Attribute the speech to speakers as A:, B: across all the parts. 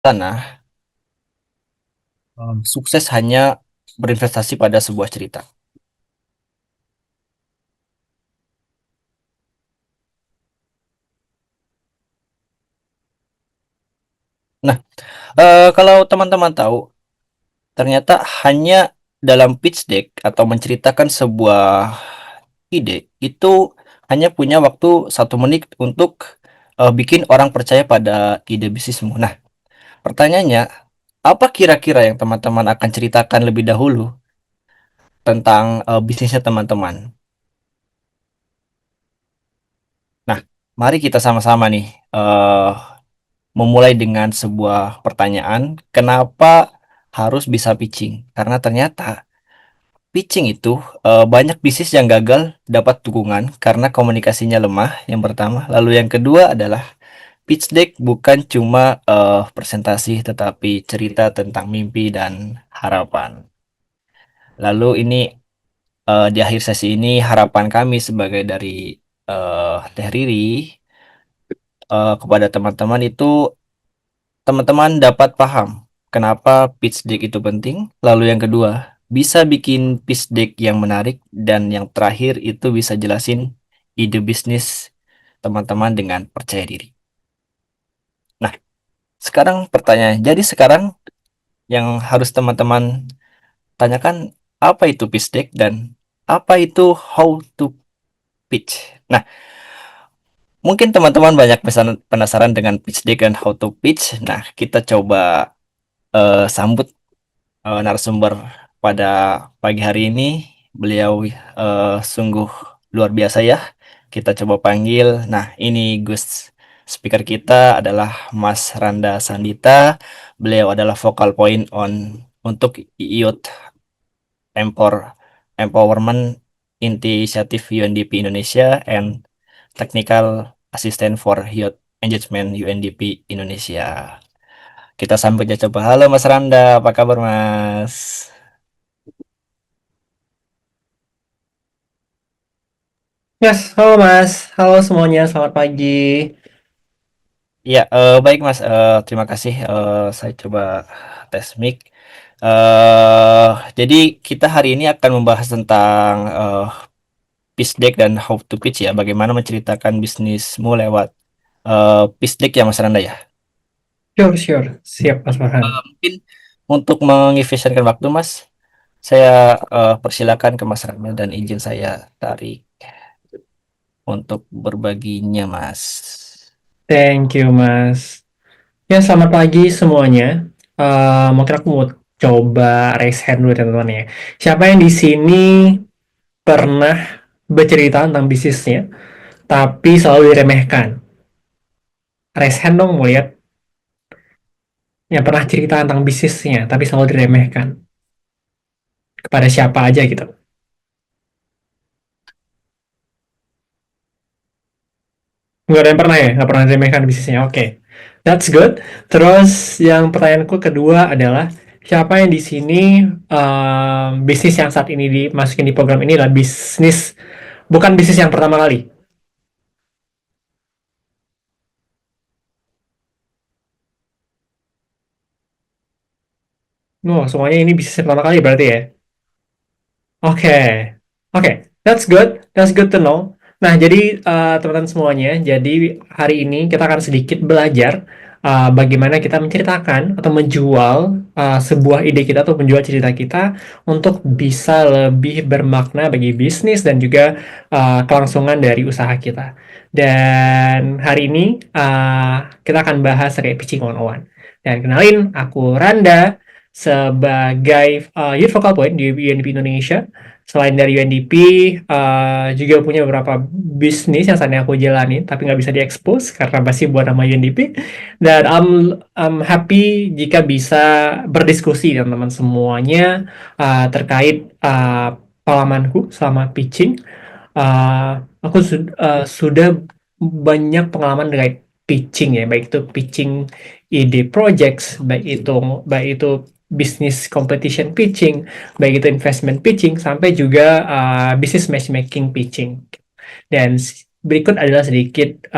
A: tanah sukses hanya berinvestasi pada sebuah cerita. Nah, kalau teman-teman tahu, ternyata hanya dalam pitch deck atau menceritakan sebuah ide itu hanya punya waktu 1 menit untuk bikin orang percaya pada ide bisnismu. Nah, pertanyaannya, apa kira-kira yang teman-teman akan ceritakan lebih dahulu tentang bisnisnya teman-teman? Nah, mari kita sama-sama nih eh memulai dengan sebuah pertanyaan, kenapa harus bisa pitching? Karena ternyata pitching itu banyak bisnis yang gagal dapat dukungan karena komunikasinya lemah, yang pertama. Lalu yang kedua adalah pitch deck bukan cuma presentasi, tetapi cerita tentang mimpi dan harapan. Lalu ini di akhir sesi ini harapan kami sebagai dari Teh Riri kepada teman-teman itu teman-teman dapat paham kenapa pitch deck itu penting. Lalu yang kedua, bisa bikin pitch deck yang menarik. Dan yang terakhir itu bisa jelasin ide bisnis teman-teman dengan percaya diri. Nah, sekarang pertanyaan. Jadi sekarang yang harus teman-teman tanyakan, apa itu pitch deck dan apa itu how to pitch. Nah, mungkin teman-teman banyak penasaran dengan pitch deck dan how to pitch. Nah, kita coba sambut narasumber pada pagi hari ini. Beliau sungguh luar biasa ya. Kita coba panggil. Nah, ini Gus speaker kita adalah Mas Randa Sandita. Beliau adalah focal point untuk Youth Empowerment Initiative UNDP Indonesia and Technical Assistant for Youth Engagement UNDP Indonesia. Kita sambut ya coba. Halo Mas Randa, apa kabar Mas?
B: Yes, halo Mas. Halo semuanya, selamat pagi.
A: Ya, baik Mas. Terima kasih. Saya coba tes mic. Jadi kita hari ini akan membahas tentang pitch deck dan how to pitch ya. Bagaimana menceritakan bisnismu lewat pitch deck ya Mas Randa ya.
B: Sure, sure. Siap, Mas Farhan.
A: Mungkin untuk mengefisienkan waktu Mas, saya persilakan ke Mas Randa dan izin saya tarik untuk berbaginya Mas.
B: Thank you, Mas. Ya, selamat pagi semuanya. Mungkin aku mau coba raise hand dulu teman-teman ya. Siapa yang di sini pernah bercerita tentang bisnisnya, tapi selalu diremehkan? Raise hand dong, mau lihat. Yang pernah cerita tentang bisnisnya, tapi selalu diremehkan. Kepada siapa aja gitu. Nggak ada yang pernah ya? Nggak pernah diremehkan bisnisnya. Oke. That's good. Terus yang pertanyaanku kedua adalah siapa yang di sini bisnis yang saat ini dimasukin di program ini adalah bisnis bukan bisnis yang pertama kali. Semuanya ini bisnis yang pertama kali berarti ya. Oke, oke, that's good to know. Nah, jadi teman-teman semuanya, jadi hari ini kita akan sedikit belajar bagaimana kita menceritakan atau menjual sebuah ide kita atau menjual cerita kita untuk bisa lebih bermakna bagi bisnis dan juga kelangsungan dari usaha kita. Dan hari ini kita akan bahas kayak pitching 101. Dan kenalin, aku Randa sebagai Youth Focal Point di UNDP Indonesia. Selain dari UNDP, juga punya beberapa bisnis yang saat ini aku jalani, tapi nggak bisa diekspos karena masih buat nama UNDP. Dan I'm happy jika bisa berdiskusi dengan teman semuanya terkait pengalamanku selama pitching. Aku sudah banyak pengalaman dengan pitching ya, baik itu pitching ide projects, baik itu business competition pitching, baik itu investment pitching, sampai juga business matchmaking pitching. Dan berikut adalah sedikit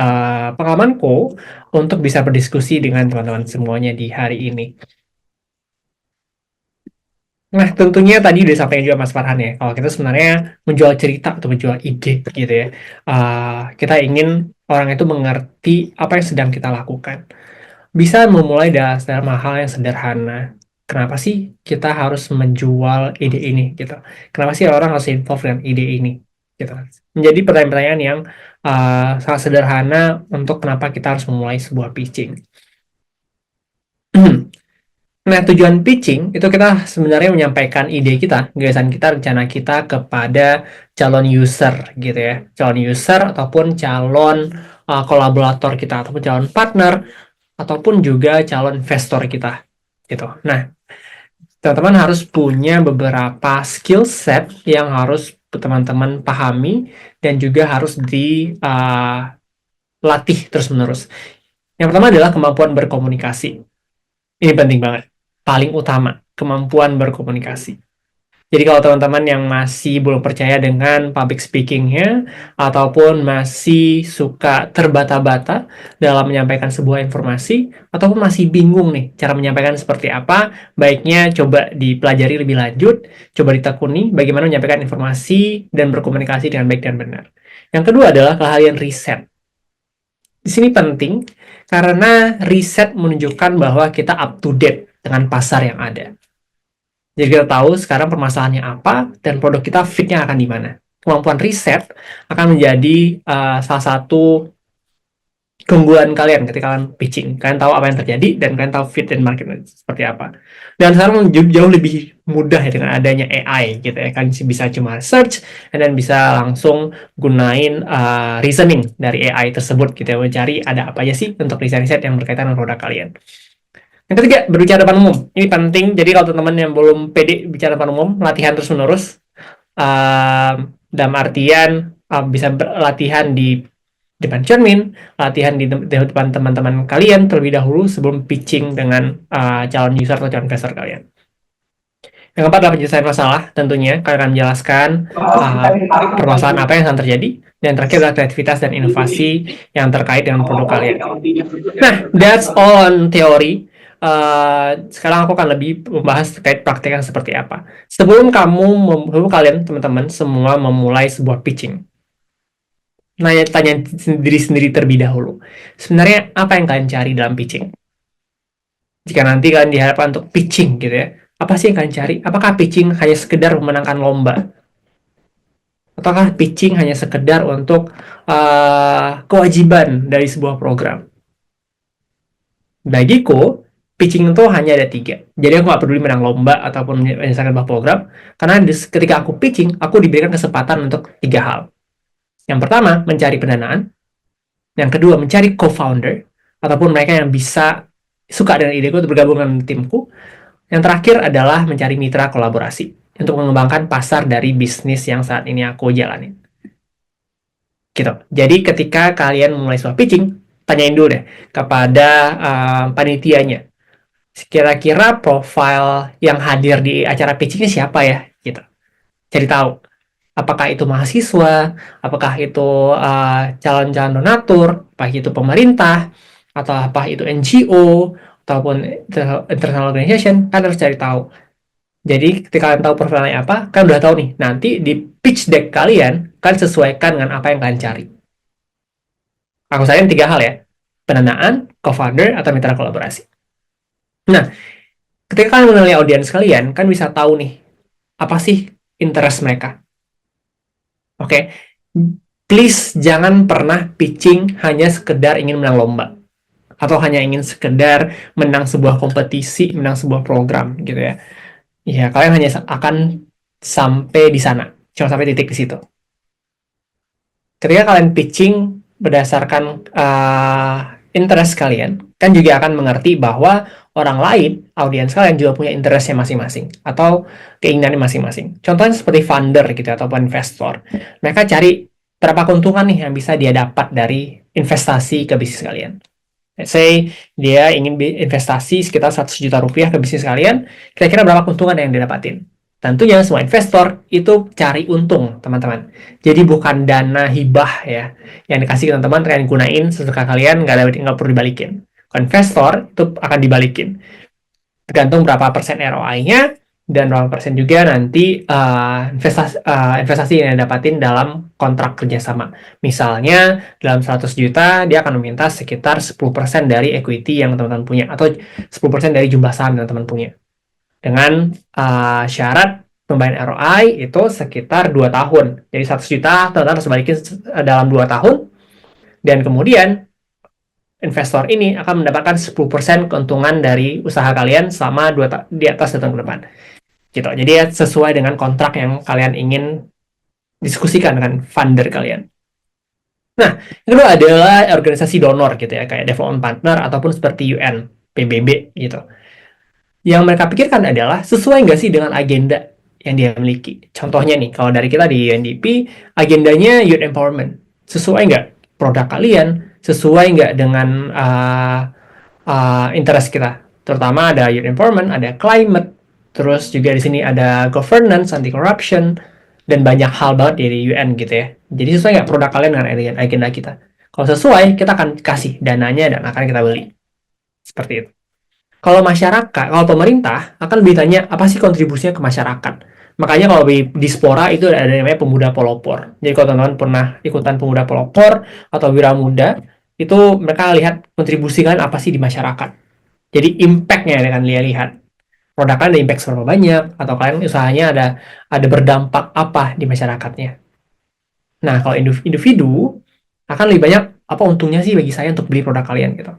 B: pengalamanku untuk bisa berdiskusi dengan teman-teman semuanya di hari ini. Nah, tentunya tadi udah sampaikan juga Mas Farhan ya, kalau kita sebenarnya menjual cerita atau menjual ide gitu ya. Kita ingin orang itu mengerti apa yang sedang kita lakukan. Bisa memulai dari hal yang sederhana. Kenapa sih kita harus menjual ide ini gitu? Kenapa sih orang harus involve dengan ide ini gitu? Menjadi pertanyaan-pertanyaan yang sangat sederhana untuk kenapa kita harus memulai sebuah pitching. Nah, tujuan pitching itu kita sebenarnya menyampaikan ide kita, gagasan kita, rencana kita kepada calon user gitu ya. Calon user ataupun calon kolaborator kita, ataupun calon partner, ataupun juga calon investor kita gitu. Nah, teman-teman harus punya beberapa skill set yang harus teman-teman pahami dan juga harus dilatih terus-menerus. Yang pertama adalah kemampuan berkomunikasi. Ini penting banget. Paling utama, kemampuan berkomunikasi. Jadi kalau teman-teman yang masih belum percaya dengan public speaking-nya, ataupun masih suka terbata-bata dalam menyampaikan sebuah informasi, ataupun masih bingung nih cara menyampaikan seperti apa, baiknya coba dipelajari lebih lanjut, coba ditekuni bagaimana menyampaikan informasi dan berkomunikasi dengan baik dan benar. Yang kedua adalah keahlian riset. Di sini penting karena riset menunjukkan bahwa kita up to date dengan pasar yang ada. Jadi kita tahu sekarang permasalahannya apa dan produk kita fit-nya akan di mana. Kemampuan riset akan menjadi salah satu keunggulan kalian ketika kalian pitching. Kalian tahu apa yang terjadi dan kalian tahu fit dan market seperti apa. Dan sekarang jauh lebih mudah ya dengan adanya AI gitu ya. Kalian bisa cuma search dan bisa langsung gunain reasoning dari AI tersebut gitu ya. Mencari ada apa aja sih untuk riset-riset yang berkaitan dengan produk kalian. Yang ketiga, berbicara depan umum. Ini penting, jadi kalau teman-teman yang belum pede bicara depan umum, latihan terus-menerus. Dalam artian, bisa latihan di depan cermin, latihan di depan teman-teman kalian terlebih dahulu sebelum pitching dengan calon user atau calon investor kalian. Yang keempat adalah penyelesaian masalah, tentunya. Kalian akan menjelaskan permasalahan apa yang sedang terjadi. Dan yang terakhir adalah kreativitas dan inovasi yang terkait dengan produk kalian. Nah, that's all on teori. Sekarang aku akan lebih membahas terkait prakteknya seperti apa. Sebelum kalian teman-teman semua memulai sebuah pitching, tanya diri sendiri terlebih dahulu. Sebenarnya apa yang kalian cari dalam pitching? Jika nanti kalian diharapkan untuk pitching gitu ya, apa sih yang kalian cari? Apakah pitching hanya sekedar memenangkan lomba? Ataukah pitching hanya sekedar untuk kewajiban dari sebuah program? Bagiku, pitching itu hanya ada 3. Jadi aku nggak peduli menang lomba ataupun menyelesaikan sebuah program, karena ketika aku pitching, aku diberikan kesempatan untuk 3 hal. Yang pertama, mencari pendanaan. Yang kedua, mencari co-founder, ataupun mereka yang bisa suka dengan ideku untuk bergabung dengan timku. Yang terakhir adalah mencari mitra kolaborasi untuk mengembangkan pasar dari bisnis yang saat ini aku jalanin. Gitu. Jadi ketika kalian mulai sebuah pitching, tanyain dulu deh kepada panitianya. Kira-kira profil yang hadir di acara pitchingnya siapa ya? Gitu. Cari tahu. Apakah itu mahasiswa, apakah itu calon-calon donatur, apakah itu pemerintah, atau apa itu NGO, ataupun international organization, kan harus cari tahu. Jadi ketika kalian tahu profilnya apa, kalian udah tahu nih, nanti di pitch deck kalian sesuaikan dengan apa yang kalian cari. Aku sayang 3 hal ya, pendanaan, co-founder, atau mitra kolaborasi. Nah, ketika kalian mengenali audiens kalian, kan bisa tahu nih, apa sih interest mereka. Oke, please jangan pernah pitching hanya sekedar ingin menang lomba. Atau hanya ingin sekedar menang sebuah kompetisi, menang sebuah program gitu ya. Ya, kalian hanya akan sampai di sana. Cuma sampai titik di situ. Ketika kalian pitching berdasarkan interest kalian, kan juga akan mengerti bahwa orang lain, audiens kalian juga punya interestnya masing-masing atau keinginannya masing-masing. Contohnya seperti founder gitu ataupun investor. Mereka cari berapa keuntungan nih yang bisa dia dapat dari investasi ke bisnis kalian. Let's say dia ingin investasi sekitar 100 juta rupiah ke bisnis kalian, kira-kira berapa keuntungan yang dia dapatin? tentunya semua investor itu cari untung, teman-teman. Jadi bukan dana hibah ya, yang dikasih ke teman-teman, kalian gunain sesuka kalian, nggak perlu dibalikin. Ke investor itu akan dibalikin. Tergantung berapa persen ROI-nya, dan berapa persen juga nanti investasi yang dapatin dalam kontrak kerjasama. Misalnya, dalam 100 juta, dia akan meminta sekitar 10% dari equity yang teman-teman punya, atau 10% dari jumlah saham yang teman-teman punya. Dengan syarat pembayaran ROI itu sekitar 2 tahun. Jadi 100 juta, teman-teman harus balikin dalam 2 tahun, dan kemudian investor ini akan mendapatkan 10% keuntungan dari usaha kalian selama di atas 2 tahun ke depan. Gitu. Jadi ya sesuai dengan kontrak yang kalian ingin diskusikan dengan funder kalian. Nah, yang kedua adalah organisasi donor gitu ya, kayak development partner ataupun seperti UN, PBB gitu. Yang mereka pikirkan adalah sesuai nggak sih dengan agenda yang dia miliki. Contohnya nih, kalau dari kita di UNDP, agendanya youth empowerment. Sesuai nggak produk kalian? Sesuai nggak dengan interest kita? Terutama ada youth empowerment, ada climate, terus juga di sini ada governance, anti corruption, dan banyak hal banget dari UN gitu ya. Jadi sesuai nggak produk kalian dengan agenda kita? Kalau sesuai, kita akan kasih dananya dan akan kita beli. Seperti itu. Kalau masyarakat, kalau pemerintah akan lebih tanya apa sih kontribusinya ke masyarakat. Makanya kalau di Dispora itu ada namanya pemuda pelopor. Jadi kalau teman-teman pernah ikutan pemuda pelopor atau wira muda, itu mereka lihat kontribusi kalian apa sih di masyarakat. Jadi impact-nya akan lihat. Produk kalian ada impact seberapa banyak, atau kalian usahanya ada berdampak apa di masyarakatnya. Nah, kalau individu akan lebih banyak apa untungnya sih bagi saya untuk beli produk kalian gitu.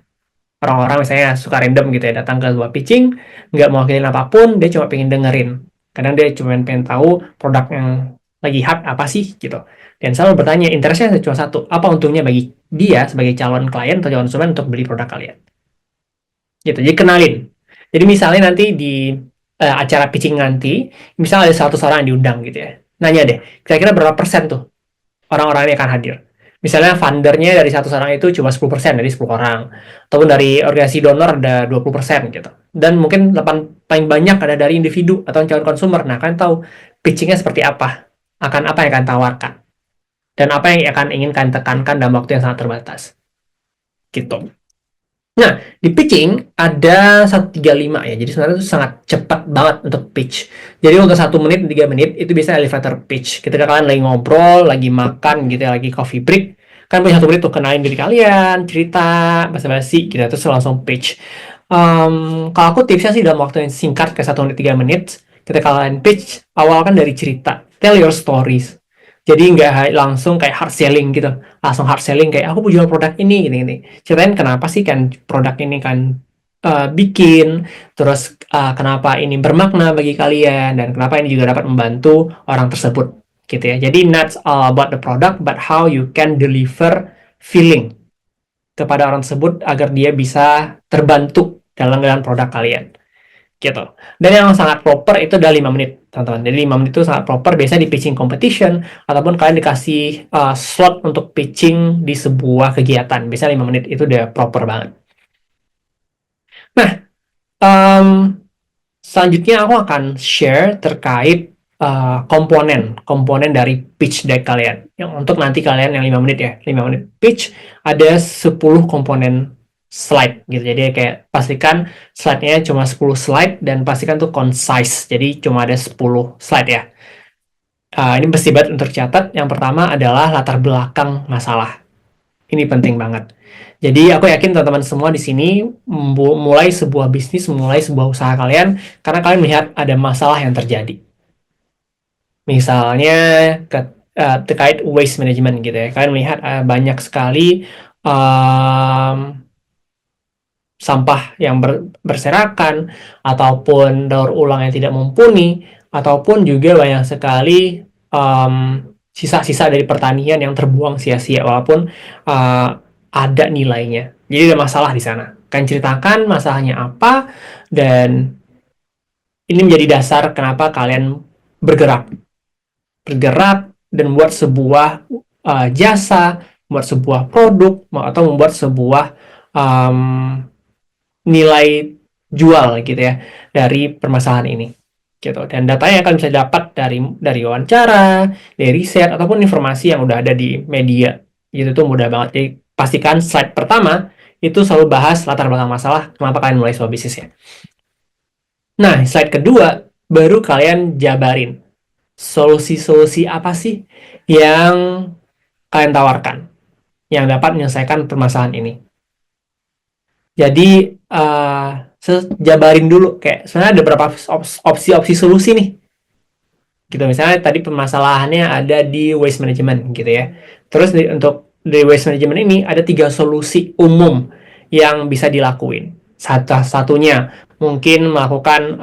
B: Orang-orang misalnya suka random gitu ya, datang ke sebuah pitching, nggak mau mewakilin apapun, dia cuma pengen dengerin. Kadang dia cuma pengen tahu produk yang lagi hot apa sih gitu. Dan selalu bertanya, interestnya cuma satu, apa untungnya bagi dia sebagai calon klien atau calon konsumen untuk beli produk kalian. Gitu, jadi kenalin. Jadi misalnya nanti di acara pitching nanti, misalnya ada 100 orang yang diundang gitu ya. Nanya deh, kira-kira berapa persen tuh orang-orang ini akan hadir. Misalnya fundernya dari 100 orang itu cuma 10% dari 10 orang. Ataupun dari organisasi donor ada 20% gitu. Dan mungkin 8, paling banyak ada dari individu atau calon konsumer. Nah, kalian tahu pitchingnya seperti apa. Akan apa yang akan tawarkan. Dan apa yang akan ingin kalian tekankan dalam waktu yang sangat terbatas. Gitu. Nah, di pitching ada 135 ya. Jadi sebenarnya itu sangat cepat banget untuk pitch. Jadi untuk 1 menit, 3 menit itu bisa elevator pitch. Ketika kalian lagi ngobrol, lagi makan gitu ya, lagi coffee break, kan punya 1 menit tuh kenalin diri kalian, cerita, basa-basi gitu, terus langsung pitch. Kalau aku tipsnya sih dalam waktu yang singkat kayak 1 menit, 3 menit, ketika kalian pitch, awal kan dari cerita, tell your stories. Jadi nggak langsung kayak hard selling gitu, langsung hard selling kayak aku mau jual produk ini gini-gini. Ceritain kenapa sih kan produk ini kan bikin, terus kenapa ini bermakna bagi kalian, dan kenapa ini juga dapat membantu orang tersebut gitu ya. Jadi not all about the product, but how you can deliver feeling kepada orang tersebut agar dia bisa terbantu dalam produk kalian gitu. Dan yang sangat proper itu udah 5 menit, teman-teman. Jadi 5 menit itu sangat proper, biasanya di pitching competition, ataupun kalian dikasih slot untuk pitching di sebuah kegiatan. Biasanya 5 menit itu udah proper banget. Nah, um, selanjutnya aku akan share terkait komponen dari pitch deck kalian. Yang untuk nanti kalian yang 5 menit ya, 5 menit pitch, ada 10 komponen slide gitu. Jadi kayak pastikan slide-nya cuma 10 slide dan pastikan tuh concise. Jadi cuma ada 10 slide ya. Ini mesti banget untuk catat. Yang pertama adalah latar belakang masalah. Ini penting banget. Jadi aku yakin teman-teman semua di sini mulai sebuah bisnis, mulai sebuah usaha kalian karena kalian melihat ada masalah yang terjadi. Misalnya terkait waste management gitu ya. Kalian melihat banyak sekali sampah yang berserakan, ataupun daur ulang yang tidak mumpuni, ataupun juga banyak sekali sisa-sisa dari pertanian yang terbuang sia-sia walaupun ada nilainya. Jadi ada masalah di sana. Kalian ceritakan masalahnya apa, dan ini menjadi dasar kenapa kalian bergerak dan membuat sebuah jasa, membuat sebuah produk, atau membuat sebuah nilai jual gitu ya dari permasalahan ini gitu. Dan datanya akan bisa dapat dari wawancara, dari riset ataupun informasi yang udah ada di media. Gitu tuh mudah banget. Jadi pastikan slide pertama itu selalu bahas latar belakang masalah kenapa kalian mulai sebuah bisnis ya. Nah, slide kedua baru kalian jabarin solusi-solusi apa sih yang kalian tawarkan yang dapat menyelesaikan permasalahan ini. Jadi jabarin dulu kayak sebenarnya ada berapa opsi-opsi solusi nih gitu. Misalnya tadi permasalahannya ada di waste management gitu ya. Terus untuk di waste management ini ada 3 solusi umum yang bisa dilakuin. Satunya mungkin melakukan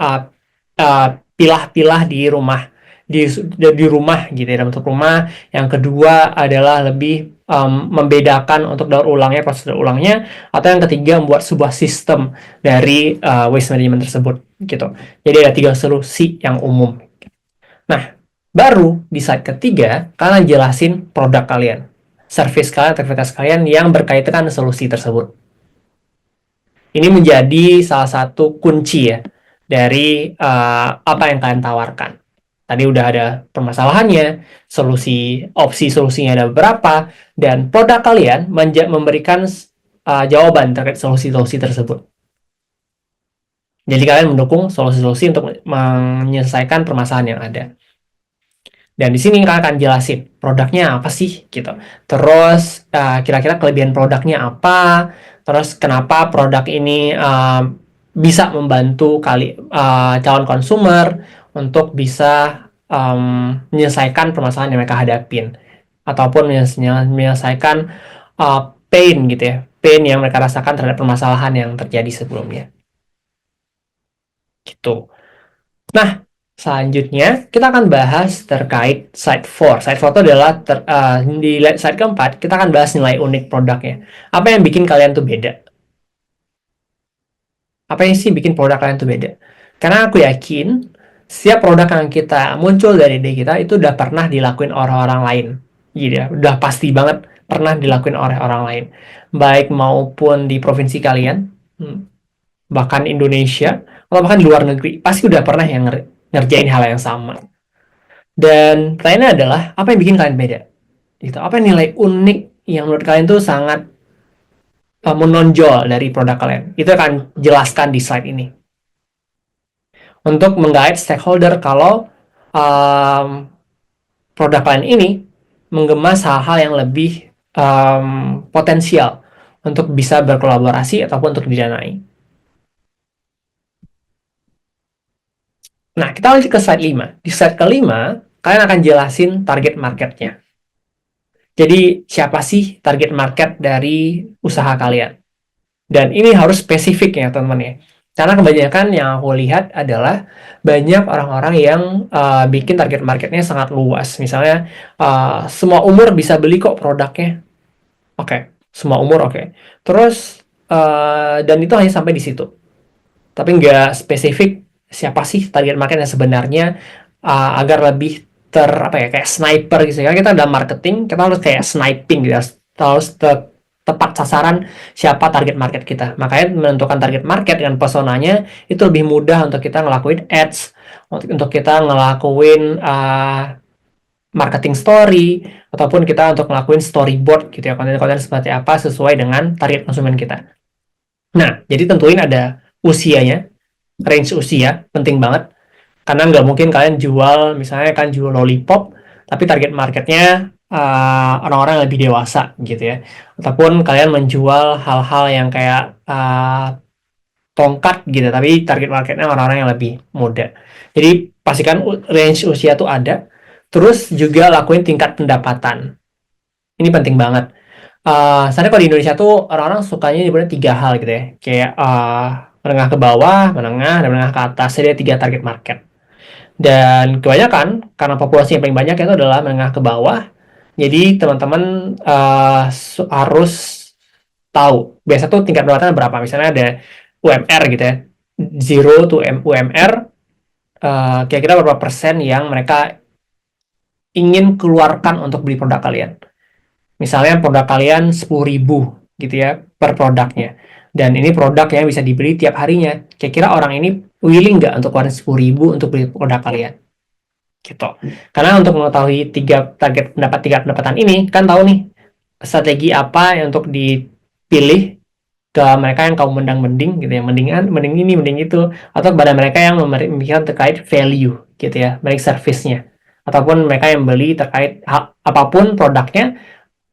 B: pilah-pilah di rumah, di rumah gitu ya, dalam bentuk rumah. Yang kedua adalah lebih membedakan untuk daur ulangnya, proses daur ulangnya. Atau yang ketiga membuat sebuah sistem dari waste management tersebut gitu. Jadi ada 3 solusi yang umum. Nah, baru di slide ketiga, kalian jelasin produk kalian, service kalian, aktivitas kalian yang berkaitan dengan solusi tersebut. Ini menjadi salah satu kunci ya dari apa yang kalian tawarkan. Tadi udah ada permasalahannya, opsi solusinya ada beberapa, dan produk kalian memberikan jawaban terkait solusi-solusi tersebut. Jadi kalian mendukung solusi-solusi untuk menyelesaikan permasalahan yang ada. Dan di sini kalian akan jelasin produknya apa sih gitu. Terus kira-kira kelebihan produknya apa? Terus kenapa produk ini bisa membantu calon konsumer untuk bisa menyelesaikan permasalahan yang mereka hadapin ataupun menyelesaikan pain gitu ya, pain yang mereka rasakan terhadap permasalahan yang terjadi sebelumnya. Gitu. Nah, selanjutnya kita akan bahas terkait side 4. Side 4 itu adalah di side keempat kita akan bahas nilai unik produknya. Apa yang bikin kalian tuh beda? Apa yang sih bikin produk kalian tuh beda? Karena aku yakin setiap produk yang kita muncul dari ide kita itu udah pernah dilakuin orang-orang lain. Gitu ya, udah pasti banget pernah dilakuin oleh orang lain. Baik maupun di provinsi kalian, bahkan Indonesia, atau bahkan di luar negeri, pasti udah pernah yang ngerjain hal yang sama. Dan pertanyaannya adalah, apa yang bikin kalian beda? Gitu. Apa nilai unik yang menurut kalian tuh sangat menonjol dari produk kalian? Itu akan jelaskan di slide ini. Untuk menggait stakeholder kalau produk kalian ini menggemas hal-hal yang lebih potensial untuk bisa berkolaborasi ataupun untuk didanai. Nah, kita lanjut ke slide 5. Di slide kelima, kalian akan jelasin target marketnya. Jadi, siapa sih target market dari usaha kalian? Dan ini harus spesifik ya, teman-teman ya. Karena kebanyakan yang aku lihat adalah banyak orang-orang yang bikin target marketnya sangat luas. Misalnya, semua umur bisa beli kok produknya. Oke, semua umur oke. Terus, dan itu hanya sampai di situ. Tapi nggak spesifik siapa sih target market yang sebenarnya agar lebih apa ya, kayak sniper gitu ya. Kita dalam marketing kita harus kayak sniping gitu ya. Harus tepat sasaran siapa target market kita. Makanya menentukan target market dengan personanya itu lebih mudah untuk kita ngelakuin ads, untuk kita ngelakuin marketing story, ataupun kita untuk ngelakuin storyboard gitu ya, konten-konten seperti apa sesuai dengan target konsumen kita. Nah, jadi tentuin ada usianya, range usia penting banget, karena nggak mungkin kalian jual, misalnya kan jual lollipop tapi target marketnya orang-orang yang lebih dewasa gitu ya, ataupun kalian menjual hal-hal yang kayak tongkat gitu tapi target marketnya orang-orang yang lebih muda. Jadi pastikan range usia tuh ada, terus juga lakuin tingkat pendapatan, ini penting banget. Sebenarnya kalau di Indonesia tuh orang-orang sukanya nyebutnya 3 hal gitu ya. Kayak menengah ke bawah, menengah, dan menengah ke atas. Jadi ada 3 target market. Dan kebanyakan, karena populasi yang paling banyak itu adalah menengah ke bawah. Jadi teman-teman harus tahu. Biasa tuh tingkat pendapatan berapa. Misalnya ada UMR gitu ya. Zero to UMR. Kira-kira berapa persen yang mereka ingin keluarkan untuk beli produk kalian. Misalnya produk kalian 10.000 gitu ya per produknya. dan ini produk yang bisa dibeli tiap harinya. Kira-kira orang ini willing nggak untuk keluarin 10.000 untuk beli produk kalian? Gitu. Karena untuk mengetahui tiga pendapatan ini, kan tahu nih strategi apa yang untuk dipilih ke mereka yang kaum mendang-mending gitu ya, mendingan mending ini mending itu, atau kepada mereka yang memikirkan terkait value gitu ya, baik service-nya ataupun mereka yang beli terkait apapun produknya,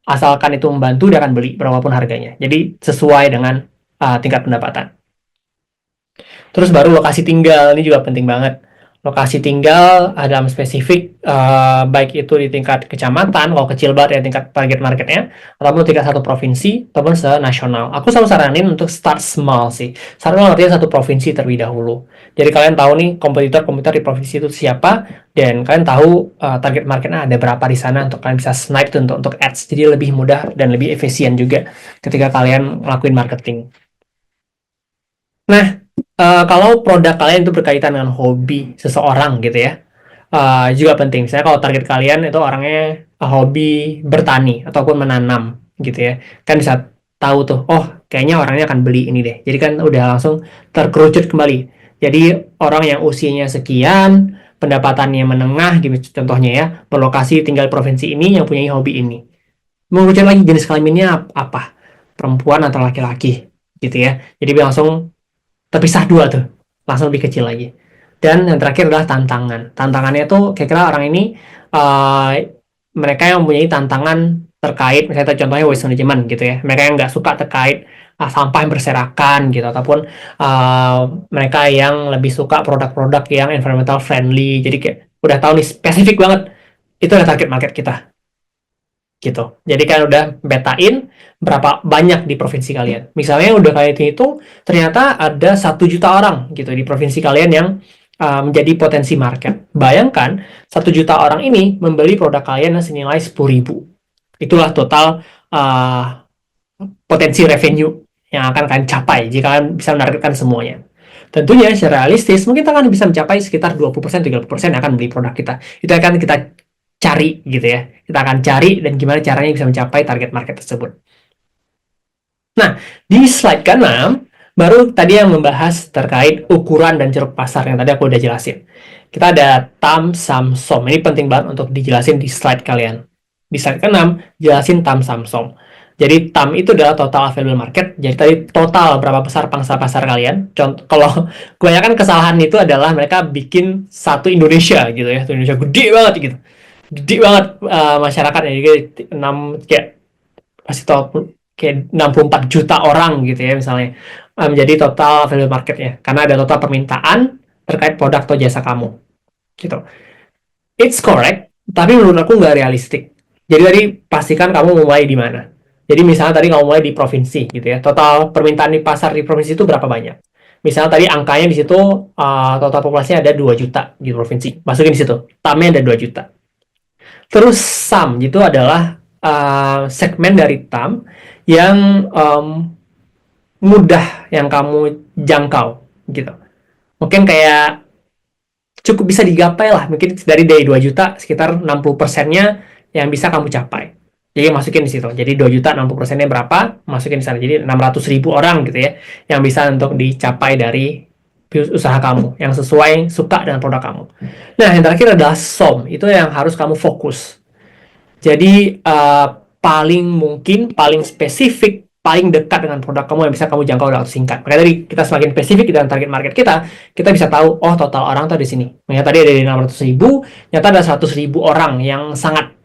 B: asalkan itu membantu dia akan beli berapapun harganya. Jadi sesuai dengan tingkat pendapatan. Terus baru lokasi tinggal, ini juga penting banget. Lokasi tinggal dalam spesifik, baik itu di tingkat kecamatan, kalau kecil banget ya tingkat target marketnya, ataupun tingkat satu provinsi, ataupun senasional. Aku selalu saranin untuk start small sih. Saran artinya satu provinsi terlebih dahulu. Jadi kalian tahu nih kompetitor-kompetitor di provinsi itu siapa, dan kalian tahu target marketnya ada berapa di sana untuk kalian bisa snipe tuh untuk ads. Jadi lebih mudah dan lebih efisien juga ketika kalian ngelakuin marketing. Nah, kalau produk kalian itu berkaitan dengan hobi seseorang gitu ya, juga penting. Misalnya kalau target kalian itu orangnya hobi bertani ataupun menanam gitu ya, kan bisa tahu tuh, oh kayaknya orangnya akan beli ini deh. Jadi kan udah langsung terkerucut kembali. Jadi orang yang usianya sekian, pendapatannya menengah gitu contohnya ya, berlokasi tinggal di provinsi ini yang punya hobi ini. Mengerucut lagi jenis kelaminnya apa? Perempuan atau laki-laki gitu ya. Jadi langsung terpisah dua tuh, langsung lebih kecil lagi. Dan yang terakhir adalah tantangan. Tantangannya tuh kira-kira orang ini, uh, mereka yang mempunyai tantangan terkait misalnya contohnya waste management gitu ya, mereka yang nggak suka terkait sampah yang berserakan gitu, ataupun mereka yang lebih suka produk-produk yang environmental friendly. Jadi kayak udah tahu nih spesifik banget itu adalah target market kita gitu. Jadi kan udah betain berapa banyak di provinsi kalian. Misalnya udah kalian hitung, ternyata ada 1 juta orang gitu di provinsi kalian yang menjadi potensi market. Bayangkan 1 juta orang ini membeli produk kalian yang senilai 10.000. Itulah total potensi revenue yang akan kalian capai jika kalian bisa menargetkan semuanya. Tentunya secara realistis mungkin kita akan bisa mencapai sekitar 20%, 30% akan beli produk kita. Itu akan kita cari gitu ya. Kita akan cari dan gimana caranya bisa mencapai target market tersebut. Nah, di slide ke-6 baru tadi yang membahas terkait ukuran dan ceruk pasar yang tadi aku udah jelasin. Kita ada TAM, SAM, SOM. Ini penting banget untuk dijelasin di slide kalian. Di slide ke-6 jelasin TAM, SAM, SOM. Jadi TAM itu adalah total available market. Jadi tadi total berapa besar pangsa pasar kalian. Contoh, kalau kebanyakan kesalahan itu adalah mereka bikin satu Indonesia gitu ya. Satu Indonesia gede banget gitu. Gede banget masyarakatnya. Jadi 6 kayak pasti tahu kayak 64 juta orang gitu ya misalnya, menjadi total available marketnya karena ada total permintaan terkait produk atau jasa kamu gitu. It's correct, tapi menurut aku nggak realistik. Jadi tadi pastikan kamu mulai di mana. Jadi misalnya tadi kamu mulai di provinsi gitu ya, total permintaan di pasar di provinsi itu berapa banyak. Misalnya tadi angkanya di situ total populasinya ada 2 juta di provinsi, masukin di situ, tamnya ada 2 juta. Terus SAM itu adalah segmen dari TAM yang mudah yang kamu jangkau gitu. Mungkin kayak cukup bisa digapai lah, mungkin dari 2 juta sekitar 60%-nya yang bisa kamu capai. Jadi masukin di situ. Jadi 2 juta 60%-nya berapa? Masukin di sana. Jadi 600.000 orang gitu ya yang bisa untuk dicapai dari usaha kamu yang sesuai suka dengan produk kamu. Nah, yang terakhir adalah SOM. Itu yang harus kamu fokus. Jadi paling mungkin, paling spesifik, paling dekat dengan produk kamu yang bisa kamu jangkau dalam waktu singkat. Makanya tadi kita semakin spesifik dengan target market kita bisa tahu, oh total orang tuh di sini. Makanya tadi ada 600.000, nyata ada 100.000 orang yang sangat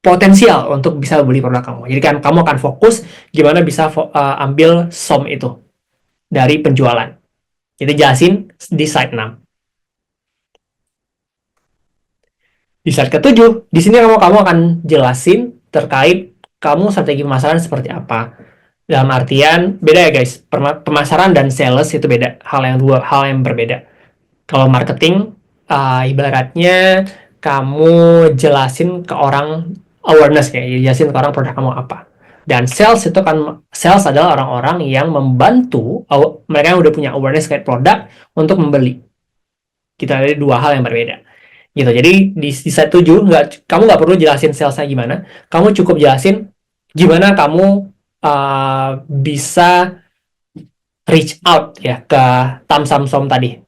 B: potensial untuk bisa beli produk kamu. Jadi kan kamu akan fokus gimana bisa ambil SOM itu dari penjualan. Jadi jelasin di slide 6. Di slide ke-7, di sini kamu akan jelasin terkait kamu strategi pemasaran seperti apa. Dalam artian, beda ya guys, pemasaran dan sales itu beda, hal yang berbeda. Kalau marketing, ibaratnya kamu jelasin ke orang awareness, kayak jelasin ke orang produk kamu apa. Dan sales itu kan, sales adalah orang-orang yang membantu mereka yang udah punya awareness kayak produk untuk membeli. Kita ada 2 hal yang berbeda gitu. Jadi di slide 7 kamu nggak perlu jelasin salesnya gimana, kamu cukup jelasin gimana kamu bisa reach out ya ke Tamsamsom tadi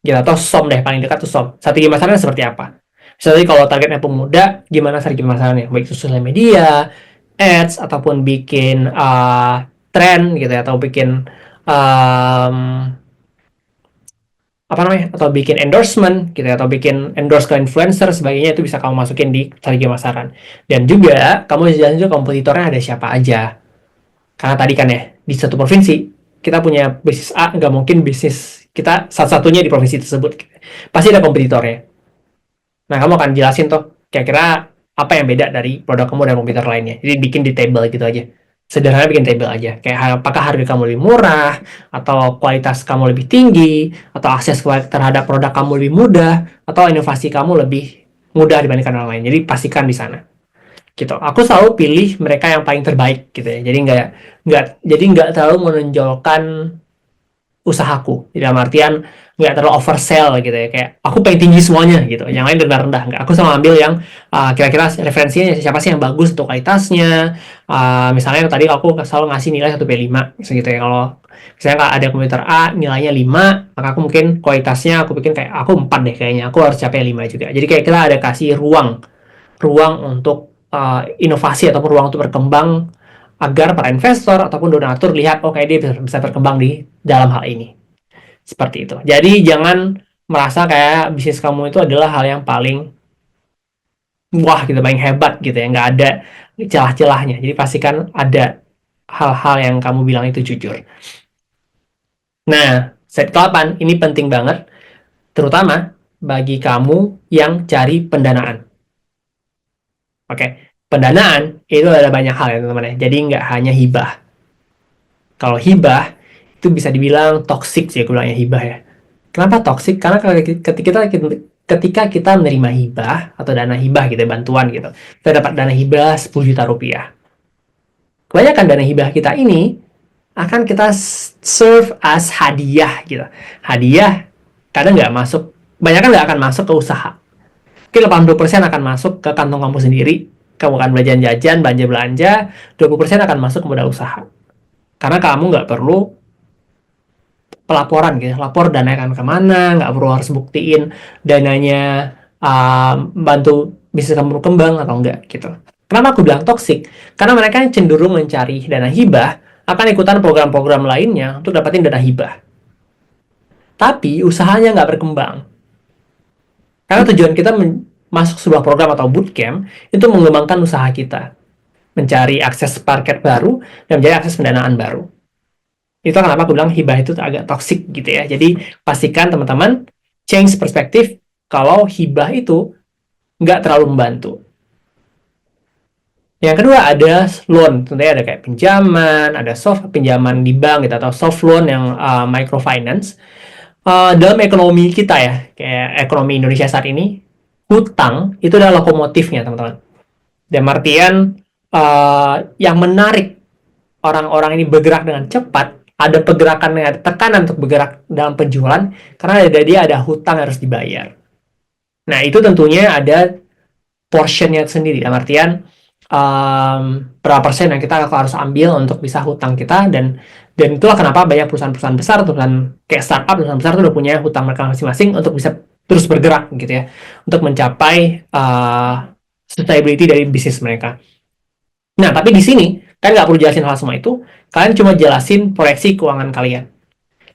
B: gitu, atau SOM deh, paling dekat tuh SOM. Strategi pemasarannya seperti apa? Misalnya kalau targetnya pemuda, gimana strategi pemasarannya? Baik sosial media, ads, ataupun bikin tren gitu ya, atau bikin um, apa namanya, atau bikin endorsement gitu ya, atau bikin endorse ke influencer sebagainya, itu bisa kamu masukin di strategi pemasaran. Dan juga kamu jelasin juga kompetitornya ada siapa aja, karena tadi kan ya di satu provinsi kita punya bisnis A, nggak mungkin bisnis kita satu-satunya di provinsi tersebut, pasti ada kompetitornya. Nah, kamu akan jelasin tuh kira-kira apa yang beda dari produk kamu dan komputer lainnya. Jadi bikin di table gitu aja. Sederhana bikin table aja. Kayak apakah harga kamu lebih murah, atau kualitas kamu lebih tinggi, atau akses terhadap produk kamu lebih mudah, atau inovasi kamu lebih mudah dibandingkan orang lain. Jadi pastikan di sana. Gitu. Aku selalu pilih mereka yang paling terbaik gitu ya. Jadi nggak terlalu menonjolkan usahaku, dalam artian nggak terlalu oversell gitu ya, kayak aku pengen tinggi semuanya gitu, yang lain rendah-rendah, nggak, aku selalu ambil yang kira-kira referensinya siapa sih yang bagus untuk kualitasnya. Misalnya tadi aku selalu ngasih nilai 1/5 gitu ya, kalau misalnya ada komputer A nilainya 5, maka aku mungkin kualitasnya aku bikin kayak aku 4 deh, kayaknya aku harus capai 5 juga. Jadi kayak kita ada kasih ruang ruang untuk inovasi ataupun ruang untuk berkembang, agar para investor ataupun donatur lihat, oh kayak dia bisa berkembang di dalam hal ini. Seperti itu. Jadi jangan merasa kayak bisnis kamu itu adalah hal yang paling wah gitu, paling hebat gitu ya. Nggak ada celah-celahnya. Jadi pastikan ada hal-hal yang kamu bilang itu jujur. Nah, set ke-8 ini penting banget, terutama bagi kamu yang cari pendanaan. Oke, pendanaan itu ada banyak hal ya teman-teman ya. Jadi nggak hanya hibah. Kalau hibah itu bisa dibilang toxic sih, aku bilangnya hibah ya. Kenapa toxic? Karena ketika kita menerima hibah atau dana hibah gitu, bantuan gitu, kita dapat dana hibah 10 juta rupiah. Kebanyakan dana hibah kita ini akan kita serve as hadiah gitu. Hadiah kadang nggak masuk, banyak kan nggak akan masuk ke usaha. Mungkin 80% akan masuk ke kantong kamu sendiri. Kamu akan belanja jajan, belanja-belanja, 20% akan masuk ke modal usaha. Karena kamu nggak perlu pelaporan gitu, lapor dana akan kemana, nggak perlu harus buktiin dananya bantu bisnis kamu berkembang atau enggak gitu. Kenapa aku bilang toxic? Karena mereka yang cenderung mencari dana hibah akan ikutan program-program lainnya untuk dapatin dana hibah. Tapi usahanya nggak berkembang. Karena tujuan kita masuk sebuah program atau bootcamp itu mengembangkan usaha kita, mencari akses market baru, dan mencari akses pendanaan baru. Itu kenapa aku bilang hibah itu agak toxic gitu ya. Jadi pastikan teman-teman change perspektif kalau hibah itu nggak terlalu membantu. Yang kedua ada loan, tentunya ada kayak pinjaman, ada soft pinjaman di bank gitu, atau soft loan yang microfinance. Dalam ekonomi kita ya, kayak ekonomi Indonesia saat ini, hutang itu adalah lokomotifnya teman-teman. Dan artian yang menarik orang-orang ini bergerak dengan cepat, ada pergerakan, ada tekanan untuk bergerak dalam penjualan, karena dia ada hutang yang harus dibayar. Nah, itu tentunya ada portionnya sendiri, dalam artian berapa persen yang kita harus ambil untuk bisa hutang kita, dan itulah kenapa banyak perusahaan-perusahaan besar, perusahaan kayak startup, perusahaan besar itu udah punya hutang mereka masing-masing untuk bisa terus bergerak gitu ya, untuk mencapai sustainability dari bisnis mereka. Nah, tapi di sini kan nggak perlu jelasin hal semua itu, kalian cuma jelasin proyeksi keuangan kalian.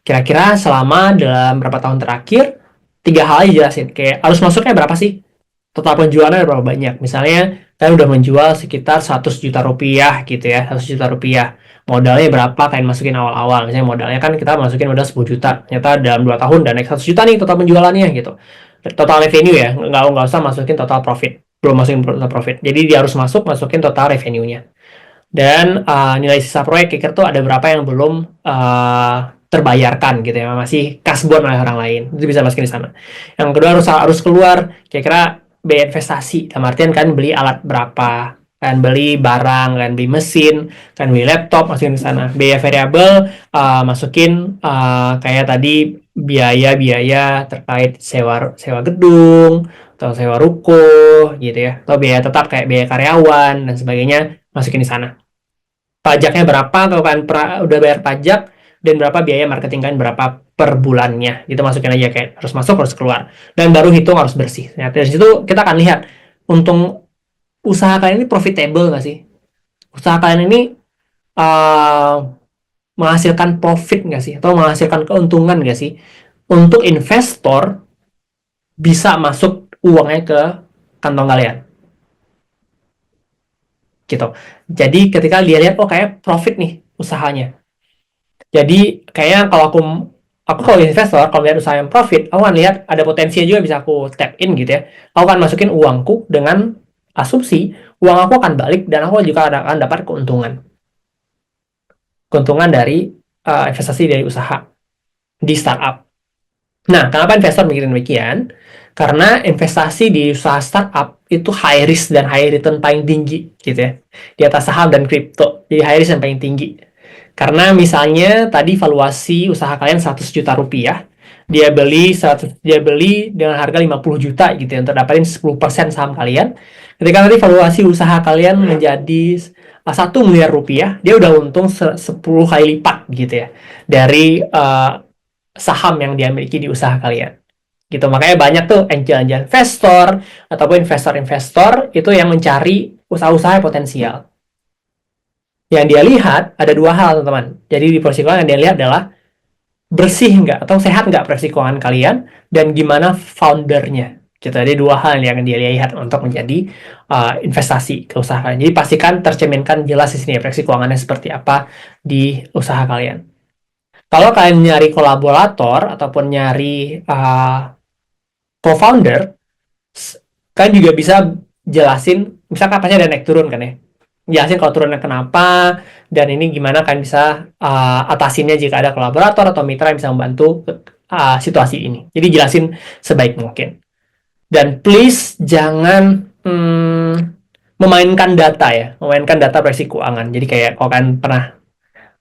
B: Kira-kira selama dalam berapa tahun terakhir, 3 hal aja jelasin. Kayak harus masuknya berapa sih? Total penjualannya berapa banyak? Misalnya, kalian udah menjual sekitar 100 juta rupiah gitu ya, 100 juta rupiah. Modalnya berapa kalian masukin awal-awal? Misalnya modalnya kan kita masukin modal 10 juta. Ternyata dalam 2 tahun udah naik 100 juta nih total penjualannya gitu. Total revenue ya, nggak usah masukin total profit. Belum masukin total profit. Jadi dia harus masukin total revenue-nya. Dan nilai sisa proyek kira-kira tuh ada berapa yang belum terbayarkan gitu ya, masih kasbon oleh orang lain, itu bisa masukin di sana. Yang kedua harus keluar kira-kira biaya investasi, dalam artian kan beli alat berapa, kan beli barang, kan beli mesin, kan beli laptop, masukin di sana. Biaya variabel masukin kayak tadi biaya-biaya terkait sewa gedung atau sewa ruko gitu ya, atau biaya tetap kayak biaya karyawan dan sebagainya, masukin di sana. Pajaknya berapa, kalau kan udah bayar pajak, dan berapa biaya marketing kalian berapa per bulannya. Gitu masukin aja kayak harus masuk harus keluar. Dan baru hitung harus bersih. Nah, dari situ kita akan lihat untung usaha kalian ini profitable nggak sih? Usaha kalian ini uh, menghasilkan profit nggak sih? Atau menghasilkan keuntungan nggak sih? Untuk investor bisa masuk uangnya ke kantong kalian. Gitu. Jadi ketika dia lihat, oh kayak profit nih usahanya. Jadi kayaknya aku kalau investor, kalau lihat usaha yang profit, aku akan lihat ada potensi juga bisa aku tap in gitu ya. Aku akan masukin uangku dengan asumsi uang aku akan balik dan aku juga akan dapat keuntungan. Keuntungan dari investasi dari usaha di startup. Nah, kenapa investor mikirin demikian? Karena investasi di usaha startup itu high risk dan high return paling tinggi gitu ya. Di atas saham dan kripto. Jadi high risk yang paling tinggi. Karena misalnya tadi valuasi usaha kalian 100 juta rupiah, dia beli dengan harga 50 juta gitu ya untuk dapatin 10% saham kalian. Ketika nanti valuasi usaha kalian menjadi 1 miliar rupiah, dia udah untung 10 kali lipat gitu ya dari saham yang dia miliki di usaha kalian. Gitu. Makanya banyak tuh angel-angel investor ataupun investor-investor itu yang mencari usaha-usaha potensial. Yang dia lihat ada dua hal, teman-teman. Jadi di proyeksi keuangan yang dia lihat adalah bersih nggak atau sehat nggak proyeksi keuangan kalian dan gimana foundernya. Gitu. Jadi dua hal yang dia lihat untuk menjadi investasi ke usaha kalian. Jadi pastikan tercerminkan jelas di sini proyeksi keuangannya seperti apa di usaha kalian. Kalau kalian nyari kolaborator ataupun nyari co-founder, kan juga bisa jelasin, misalkan pasti ada naik turun kan ya. Jelasin kalau turunnya kenapa, dan ini gimana kan bisa atasinnya jika ada kolaborator atau mitra yang bisa membantu situasi ini. Jadi jelasin sebaik mungkin. Dan please jangan memainkan data ya, memainkan data proyeksi keuangan. Jadi kayak kalau kan pernah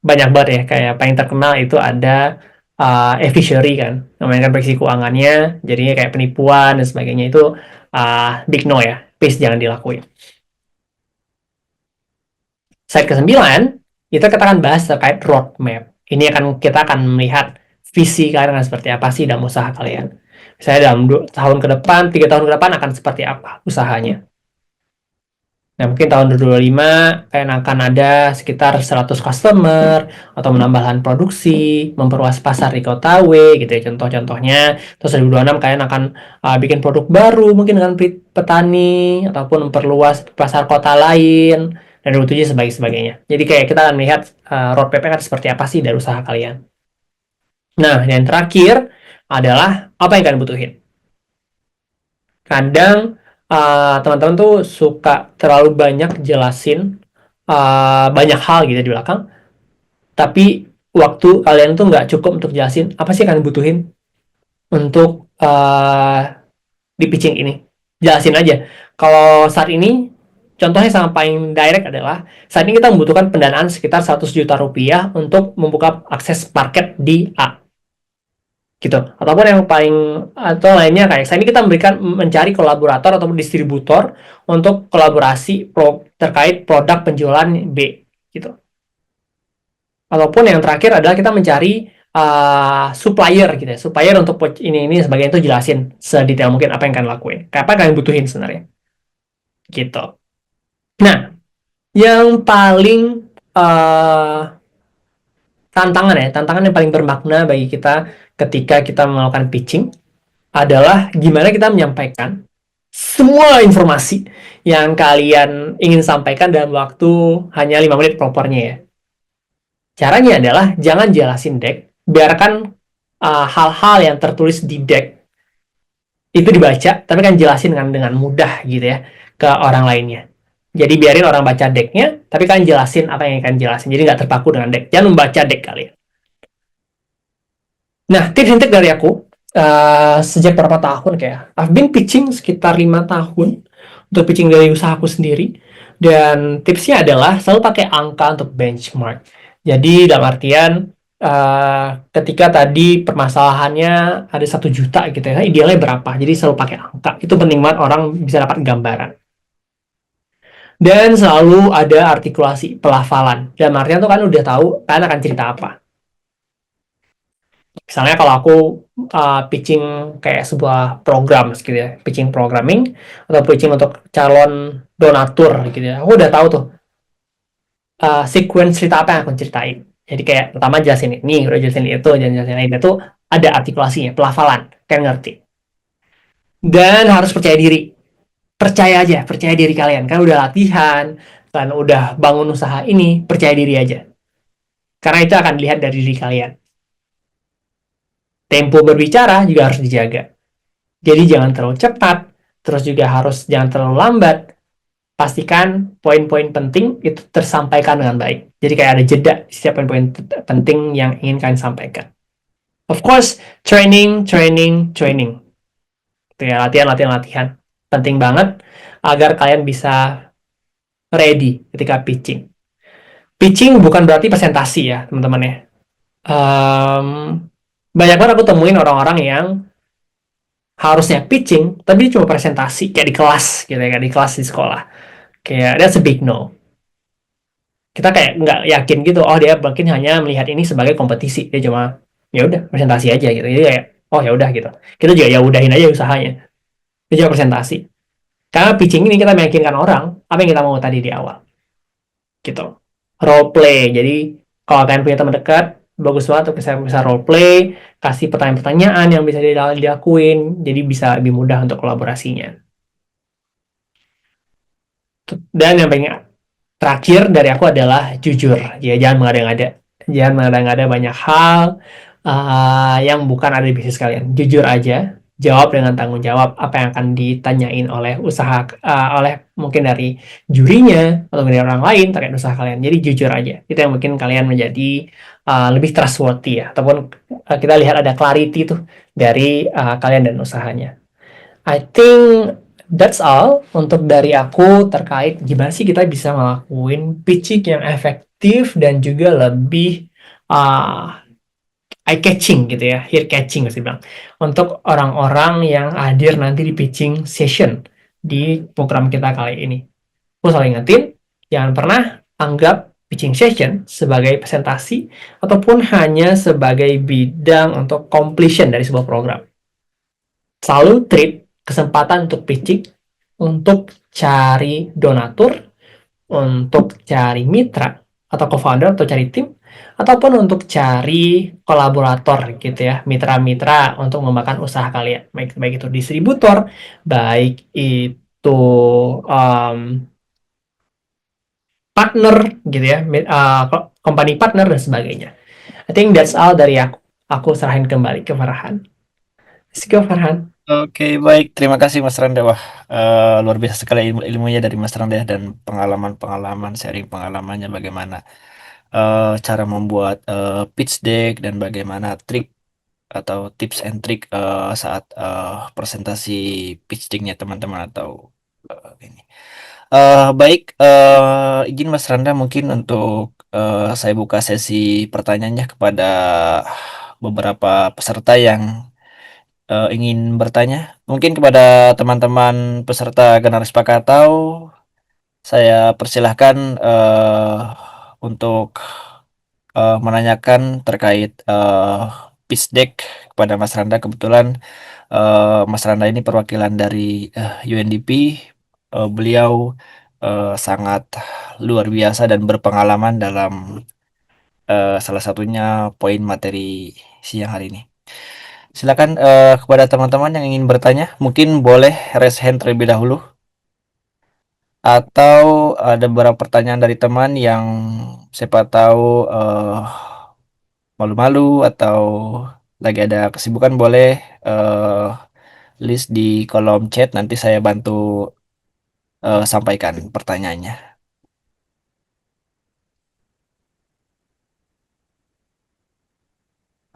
B: banyak banget ya, kayak paling terkenal itu ada e-fishery kan, memainkan proyeksi keuangannya, jadinya kayak penipuan dan sebagainya itu big no ya, please jangan dilakuin. Slide ke-9, itu kita akan bahas terkait roadmap. Ini kita akan melihat visi kalian akan seperti apa sih dalam usaha kalian. Misalnya dalam 2 tahun ke depan, 3 tahun ke depan akan seperti apa usahanya. Nah, mungkin tahun 2025 kalian akan ada sekitar 100 customer atau menambah lahan produksi, memperluas pasar di kota W gitu ya contoh-contohnya. Terus 2026 kalian akan bikin produk baru mungkin dengan petani ataupun memperluas pasar kota lain dan 2027 sebagainya. Jadi kayak kita akan melihat roadmap-nya kan seperti apa sih dari usaha kalian. Nah, yang terakhir adalah apa yang kalian butuhin. Kadang teman-teman tuh suka terlalu banyak jelasin banyak hal gitu di belakang, tapi waktu kalian tuh nggak cukup untuk jelasin apa sih kalian butuhin untuk di pitching ini. Jelasin aja. Kalau saat ini, contohnya yang paling direct adalah saat ini kita membutuhkan pendanaan sekitar 100 juta rupiah untuk membuka akses market di A. Gitu. Ataupun yang paling atau lainnya kayak ini kita mencari kolaborator atau distributor untuk kolaborasi terkait produk penjualan B gitu. Ataupun yang terakhir adalah kita mencari supplier gitu ya. Supplier untuk ini sebagainya itu jelasin sedetail mungkin apa yang kalian lakuin. Kayak apa yang kalian butuhin sebenarnya. Gitu. Nah, yang paling tantangan yang paling bermakna bagi kita ketika kita melakukan pitching adalah gimana kita menyampaikan semua informasi yang kalian ingin sampaikan dalam waktu hanya 5 menit propernya ya. Caranya adalah jangan jelasin deck, biarkan hal-hal yang tertulis di deck itu dibaca, tapi kan jelasin dengan mudah gitu ya ke orang lainnya. Jadi biarin orang baca decknya, tapi kalian jelasin apa yang kalian jelasin. Jadi nggak terpaku dengan deck. Jangan membaca deck kalian. Nah, tips and trick dari aku, sejak berapa tahun kayak, I've been pitching sekitar 5 tahun untuk pitching dari usahaku sendiri. Dan tipsnya adalah selalu pakai angka untuk benchmark. Jadi dalam artian, ketika tadi permasalahannya ada 1 juta gitu ya, idealnya berapa? Jadi selalu pakai angka. Itu penting banget orang bisa dapat gambaran. Dan selalu ada artikulasi pelafalan. Dalam artian tuh kan udah tahu kalian akan cerita apa. Misalnya kalau aku pitching kayak sebuah program gitu ya, pitching programming atau pitching untuk calon donatur gitu ya, aku udah tahu tuh sequence cerita apa yang aku ceritain. Jadi kayak pertama jelasin ini, udah jelasin itu, dan jelasin itu ada artikulasinya, pelafalan, kayak ngerti. Dan harus percaya diri, percaya aja, percaya diri kalian. Kan udah latihan, kan udah bangun usaha ini, percaya diri aja. Karena itu akan dilihat dari diri kalian. Tempo berbicara juga harus dijaga. Jadi jangan terlalu cepat, terus juga harus jangan terlalu lambat. Pastikan poin-poin penting itu tersampaikan dengan baik. Jadi kayak ada jeda setiap poin-poin penting yang ingin kalian sampaikan. Of course, training, training, training. Itu ya, latihan, latihan, latihan. Penting banget agar kalian bisa ready ketika pitching. Pitching bukan berarti presentasi ya, teman-teman ya. Um, Banyak banget aku temuin orang-orang yang harusnya pitching, tapi cuma presentasi kayak di kelas gitu ya, kayak di kelas di sekolah. Kayak that's a big no. Kita kayak nggak yakin gitu, oh dia mungkin hanya melihat ini sebagai kompetisi, dia cuma ya udah presentasi aja gitu. Jadi kayak oh ya udah gitu. Kita juga ya udahin aja usahanya. Itu cuma presentasi. Karena pitching ini kita meyakinkan orang apa yang kita mau tadi di awal gitu. Role play. Jadi kalau kalian punya teman dekat, bagus banget untuk bisa role play, kasih pertanyaan-pertanyaan yang bisa dilakuin, jadi bisa lebih mudah untuk kolaborasinya. Dan yang paling terakhir dari aku adalah jujur. Ya jangan mengada-ngada. Jangan mengada-ngada banyak hal yang bukan ada di bisnis kalian. Jujur aja, jawab dengan tanggung jawab apa yang akan ditanyain oleh usaha oleh mungkin dari jurinya atau dari orang lain terkait usaha kalian. Jadi jujur aja. Itu yang mungkin kalian menjadi lebih trustworthy ya. Ataupun kita lihat ada clarity tuh dari kalian dan usahanya. I think that's all untuk dari aku terkait gimana sih kita bisa ngelakuin pitching yang efektif dan juga lebih uh, eye catching gitu ya, ear catching mesti bilang. Untuk orang-orang yang hadir nanti di pitching session di program kita kali ini. Aku selalu ingetin, jangan pernah anggap pitching session sebagai presentasi ataupun hanya sebagai bidang untuk completion dari sebuah program. Selalu treat kesempatan untuk pitching, untuk cari donatur, untuk cari mitra atau co-founder atau cari tim, ataupun untuk cari kolaborator gitu ya, mitra-mitra untuk mengembangkan usaha kalian. Baik itu distributor, baik itu um, partner gitu ya, company partner dan sebagainya. I think that's all dari aku. Aku serahin kembali ke Farhan. Let's go Farhan.
A: Oke, baik. Terima kasih Mas Randa. Wah, luar biasa sekali ilmunya dari Mas Randa dan pengalaman-pengalaman, sharing pengalamannya bagaimana cara membuat pitch deck dan bagaimana trik atau tips and trick saat presentasi pitch decknya teman-teman atau ini. Baik, izin Mas Randa mungkin untuk saya buka sesi pertanyaannya kepada beberapa peserta yang ingin bertanya. Mungkin kepada teman-teman peserta Genaris Pakatau, saya persilahkan untuk menanyakan terkait pitch deck kepada Mas Randa. Kebetulan Mas Randa ini perwakilan dari UNDP. Beliau sangat luar biasa dan berpengalaman dalam salah satunya poin materi siang hari ini. Silakan kepada teman-teman yang ingin bertanya, mungkin boleh raise hand terlebih dahulu. Atau ada beberapa pertanyaan dari teman yang siapa tahu malu-malu atau lagi ada kesibukan, boleh list di kolom chat, nanti saya bantu sampaikan pertanyaannya.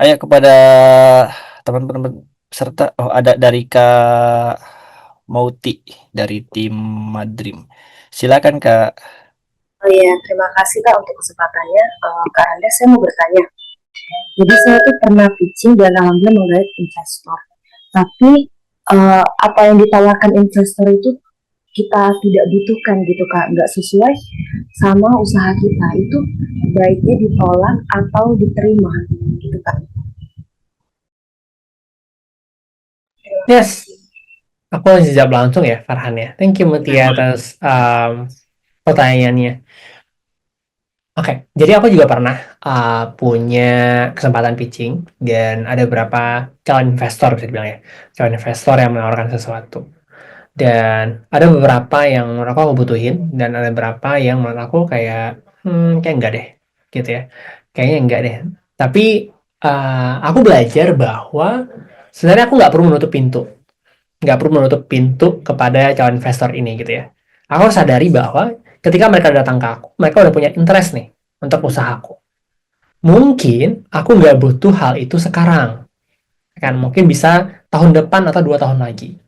A: Ayo kepada teman-teman peserta. Oh, ada dari Kak Mauti dari tim Madrim. Silakan Kak.
C: Oh iya, terima kasih Kak untuk kesempatannya. Kak Anda, saya mau bertanya. Jadi saya tuh pernah pitching dan alhamdulillah menggait investor. Tapi apa yang ditawarkan investor itu kita tidak butuhkan gitu Kak, nggak sesuai sama usaha kita. Itu baiknya ditolak atau diterima gitu Kak.
B: Yes, aku langsung jawab langsung ya Farhan ya. Thank you Mutia atas pertanyaannya. Oke, jadi aku juga pernah punya kesempatan pitching dan ada beberapa calon investor bisa dibilang ya, calon investor yang menawarkan sesuatu. Dan ada beberapa yang menurut aku butuhin dan ada beberapa yang menurut aku kayak kayak enggak deh, gitu ya. Kayaknya enggak deh. Tapi aku belajar bahwa sebenarnya aku nggak perlu menutup pintu kepada calon investor ini gitu ya. Aku harus sadari bahwa ketika mereka datang ke aku, mereka udah punya interest nih untuk usahaku. Mungkin aku nggak butuh hal itu sekarang, kan mungkin bisa tahun depan atau 2 tahun lagi.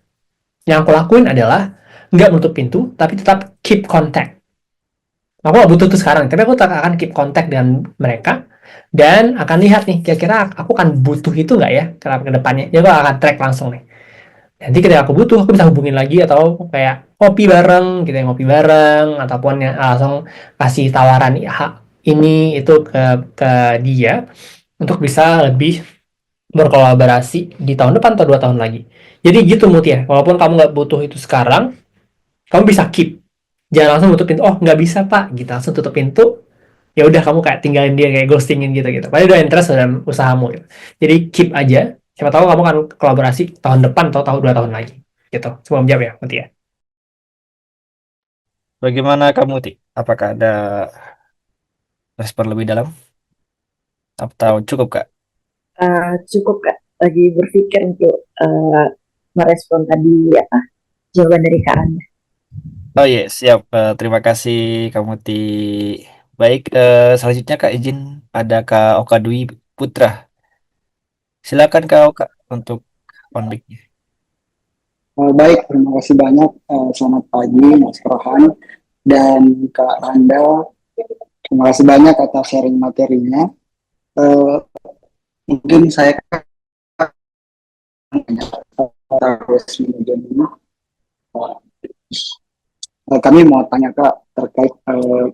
B: Yang aku lakuin adalah nggak menutup pintu, tapi tetap keep contact. Aku nggak butuh itu sekarang, tapi aku tetap akan keep contact dengan mereka dan akan lihat nih, kira-kira aku akan butuh itu nggak ya ke depannya. Jadi aku akan track langsung nih. Nanti ketika aku butuh, aku bisa hubungin lagi atau kayak kopi bareng, gitu ya, ngopi bareng, ataupun ya, langsung kasih tawaran ini itu ke dia untuk bisa lebih berkolaborasi di tahun depan atau 2 tahun lagi. Jadi gitu Mut ya, walaupun kamu nggak butuh itu sekarang, kamu bisa keep. Jangan langsung tutup pintu, oh nggak bisa pak, gitu langsung tutup pintu, ya udah kamu kayak tinggalin dia kayak ghostingin gitu gitu. Padahal udah interest dalam usahamu gitu. Jadi keep aja. Siapa tahu kamu akan kolaborasi tahun depan atau tahun 2 tahun lagi. Gitu. Semua menjawab ya, nanti ya.
A: Bagaimana kamu, Ti? Apakah ada respon lebih dalam atau cukup, Kak?
C: Cukup Kak, lagi berpikir untuk merespon tadi apa jawaban dari Kak Anda.
A: Oh iya, siap. Terima kasih kamu, Ti. Baik, selanjutnya Kak izin ada Kak Oka Dwi Putra. Silakan Kak Oka untuk on mic-nya.
D: Baik, terima kasih banyak. Selamat pagi, Mas Rohan dan Kak Randa. Terima kasih banyak atas sharing materinya. Eh, Mungkin saya harus manajemen ini. Kami mau tanya Kak terkait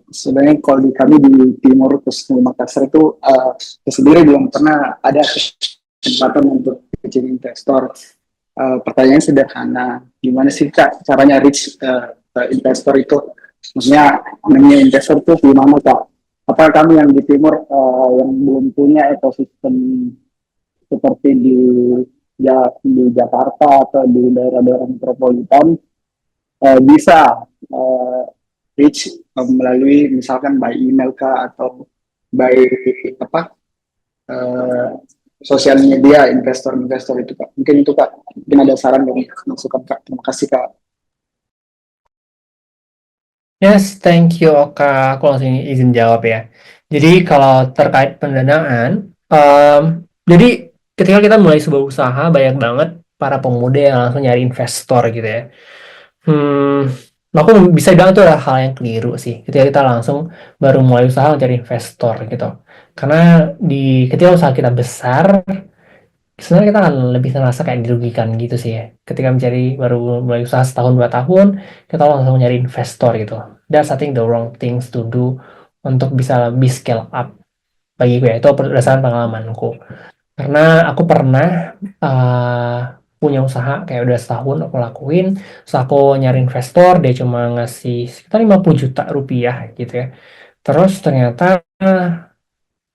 D: sebenarnya kalau di kami di Timur khususnya di Makassar itu saya sendiri belum pernah ada kesempatan untuk pitching investor. Pertanyaannya sederhana, gimana sih Kak caranya reach investor itu? Maksudnya namanya investor itu gimana Kak? Apa kami yang di Timur yang belum punya ekosistem seperti di Jakarta atau di daerah-daerah metropolitan bisa uh, reach melalui misalkan by email kah atau by apa uh, sosial media investor-investor itu Kak. Mungkin itu Kak. Mungkin ada saran dan masukan Kak. Terima kasih Kak.
B: Yes, thank you Oka. Aku langsung izin jawab ya. Jadi kalau terkait pendanaan, jadi ketika kita mulai sebuah usaha, banyak banget para pemuda yang langsung nyari investor gitu ya. Hmm, aku bisa bilang itu adalah hal yang keliru sih. Ketika kita langsung baru mulai usaha mencari investor gitu. Karena ketika usaha kita besar, sebenarnya kita akan lebih merasa kayak dirugikan gitu sih ya. Ketika baru mulai usaha setahun 2 tahun, kita langsung nyari investor gitu. That's I think the wrong things to do untuk bisa lebih scale up bagi gue. Itu berdasarkan pengalamanku. Karena aku pernah punya usaha kayak udah setahun aku lakuin, terus aku nyari investor, dia cuma ngasih sekitar 50 juta rupiah gitu ya. Terus ternyata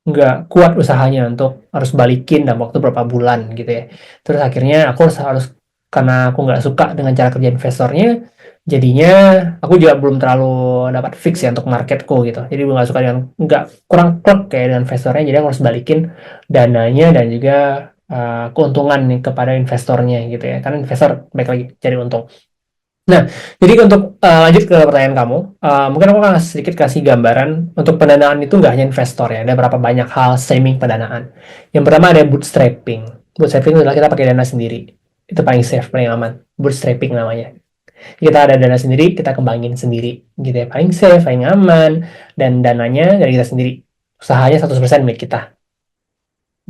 B: nggak kuat usahanya untuk harus balikin dalam waktu berapa bulan gitu ya. Terus akhirnya aku harus karena aku nggak suka dengan cara kerja investornya, jadinya aku juga belum terlalu dapat fix ya untuk marketku gitu. Jadi nggak suka dengan nggak kurang klop kayak dengan investornya, jadi aku harus balikin dananya dan juga keuntungan nih kepada investornya gitu ya. Karena investor baik lagi cari untung. Nah, jadi untuk lanjut ke pertanyaan kamu, mungkin aku akan sedikit kasih gambaran untuk pendanaan itu nggak hanya investor ya, ada berapa banyak hal streaming pendanaan. Yang pertama ada bootstrapping. Bootstrapping adalah kita pakai dana sendiri. Itu paling safe, paling aman. Bootstrapping namanya. Kita ada dana sendiri, kita kembangin sendiri. Gitu ya, paling safe, paling aman, dan dananya dari kita sendiri. Usahanya 100% milik kita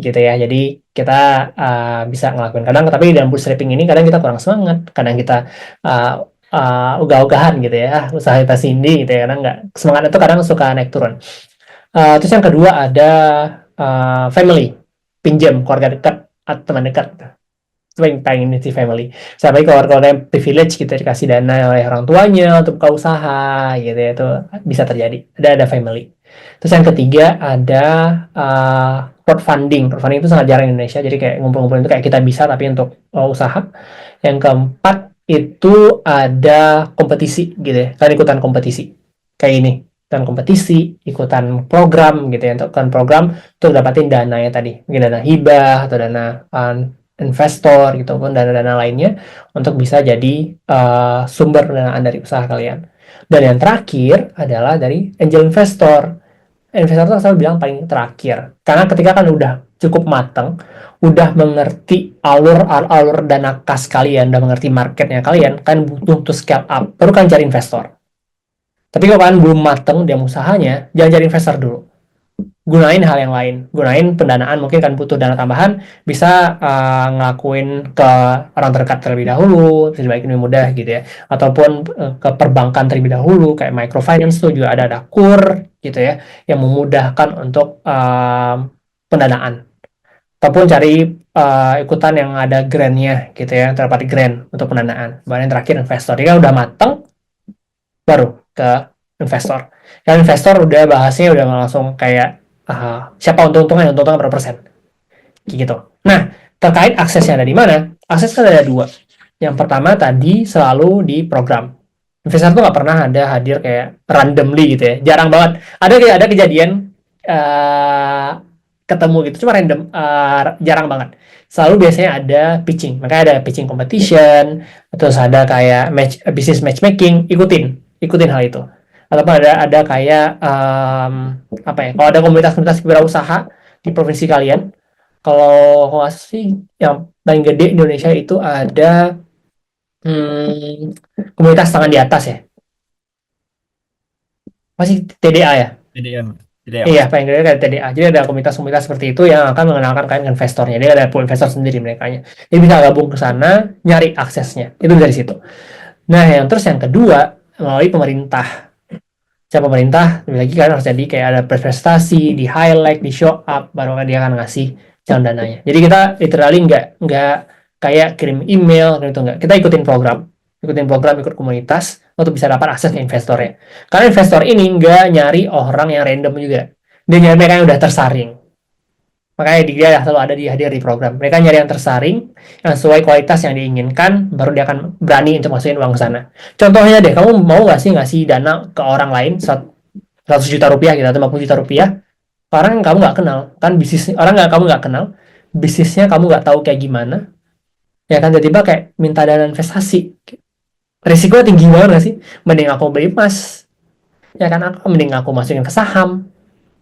B: gitu ya. Jadi kita bisa ngelakuin kadang, tapi dalam bootstrapping ini kadang kita kurang semangat, kadang kita uh, ogah-ogahan gitu ya, usaha kita sendiri gitu ya, kadang nggak semangat itu kadang suka naik turun. Terus yang kedua ada family, pinjam keluarga dekat atau teman dekat. pengen ini sih family. Sampai kalau yang privilege gitu dikasih dana oleh orang tuanya untuk buka usaha gitu ya, itu bisa terjadi. Ada family. Terus yang ketiga ada crowdfunding. Crowdfunding itu sangat jarang di Indonesia. Jadi kayak ngumpul-ngumpul itu kayak kita bisa tapi untuk usaha. Yang keempat itu ada kompetisi gitu ya. Kalian ikutan kompetisi kayak ini. Ikutan kompetisi, ikutan program gitu ya. Untuk ikutan program untuk dapatin dana ya tadi. Mungkin dana hibah atau dana investor gitu pun dana-dana lainnya untuk bisa jadi sumber pendanaan dari usaha kalian. Dan yang terakhir adalah dari angel investor. Investor itu selalu bilang paling terakhir. Karena ketika kan udah cukup matang, udah mengerti alur dana kas kalian, udah mengerti marketnya kalian, kan butuh to scale up, baru kan cari investor. Tapi kalau kalian belum mateng dia usahanya, jangan cari investor dulu. Gunain hal yang lain, gunain pendanaan, mungkin kan butuh dana tambahan, bisa ngelakuin ke orang terdekat terlebih dahulu, bisa dibaikin lebih mudah gitu ya, ataupun ke perbankan terlebih dahulu, kayak microfinance tuh juga ada KUR gitu ya, yang memudahkan untuk pendanaan, ataupun cari ikutan yang ada grant-nya gitu ya, terdapat grant untuk pendanaan. Baru yang terakhir investor, jika udah mateng, baru ke investor. Kalau investor udah bahasnya udah langsung kayak siapa untung-untungan berapa persen gitu. Nah, terkait aksesnya ada di mana? Akses kan ada dua. Yang pertama tadi selalu di program. Investor tuh nggak pernah ada hadir kayak randomly gitu ya, jarang banget. Ada kejadian ketemu gitu, cuma random, jarang banget. Selalu biasanya ada pitching, makanya ada pitching competition, terus ada kayak business matchmaking, ikutin hal itu. Ataupun ada kayak apa ya? Kalau ada komunitas-komunitas wirausaha di provinsi kalian, kalau nggak sih yang paling gede di Indonesia itu ada komunitas tangan di atas ya, masih TDA ya.
A: TDM, TDM.
B: Iya, paling gede kayak TDA. Jadi ada komunitas-komunitas seperti itu yang akan mengenalkan kalian ke investornya. Dia ada pool investor sendiri mereka. Jadi bisa gabung ke sana, nyari aksesnya. Itu dari situ. Nah, yang kedua melalui pemerintah. Siapa pemerintah, lebih lagi kalian harus jadi kayak ada prestasi, di highlight, di show up, baru dia akan ngasih jalan dananya. Jadi kita literally nggak kayak kirim email gitu, nggak. Kita ikutin program, ikut komunitas untuk bisa dapat akses ke investornya. Karena investor ini nggak nyari orang yang random juga, dia nyari mereka yang udah tersaring. Makanya dia selalu ada hadir di program. Mereka nyari yang tersaring, yang sesuai kualitas yang diinginkan, baru dia akan berani untuk masukin uang ke sana. Contohnya deh, kamu mau nggak sih ngasih dana ke orang lain 100 juta rupiah gitu, atau 50 juta rupiah, orang yang kamu nggak kenal, kan bisnis orang nggak kamu nggak kenal, bisnisnya kamu nggak tahu kayak gimana, ya kan tiba-tiba kayak minta dana investasi, risikonya tinggi banget nggak sih? Mending aku beli emas, ya kan, mending aku masukin ke saham,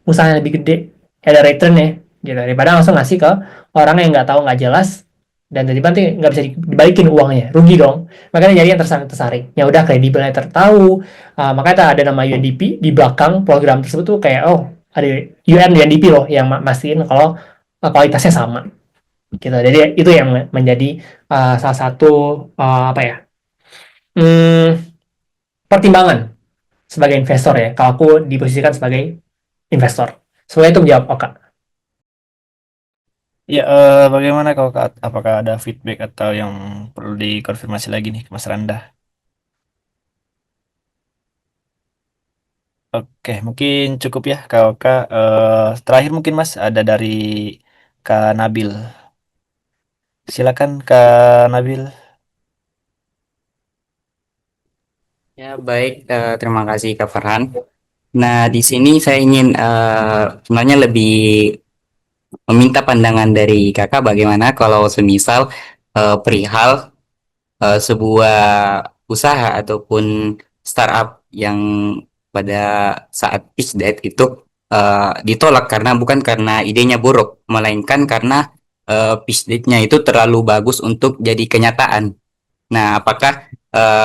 B: usaha yang lebih gede, ada returnnya gitu, daripada langsung ngasih ke orang yang nggak tahu, nggak jelas, dan tiba-tiba nanti nggak bisa dibalikin uangnya, rugi dong. Makanya jadi yang tersaring, ya udah kredibelnya tertahu. Makanya ada nama UNDP di belakang program tersebut tuh, kayak ada UNDP loh yang mastiin kalau kualitasnya sama gitu. Jadi itu yang menjadi salah satu apa ya, pertimbangan sebagai investor ya, kalau aku diposisikan sebagai investor. Semuanya itu menjawab Oka.
A: Ya, bagaimana kalau Kak? Apakah ada feedback atau yang perlu dikonfirmasi lagi nih ke Mas Randa? Oke, mungkin cukup ya kalau Kak. Terakhir mungkin Mas ada dari Kak Nabil. Silakan Kak Nabil.
E: Ya, baik. Terima kasih Kak Farhan. Nah, di sini saya ingin sebenarnya lebih meminta pandangan dari Kakak bagaimana kalau semisal perihal sebuah usaha ataupun startup yang pada saat pitch deck itu ditolak karena bukan karena idenya buruk, melainkan karena pitch deck-nya itu terlalu bagus untuk jadi kenyataan. Nah, apakah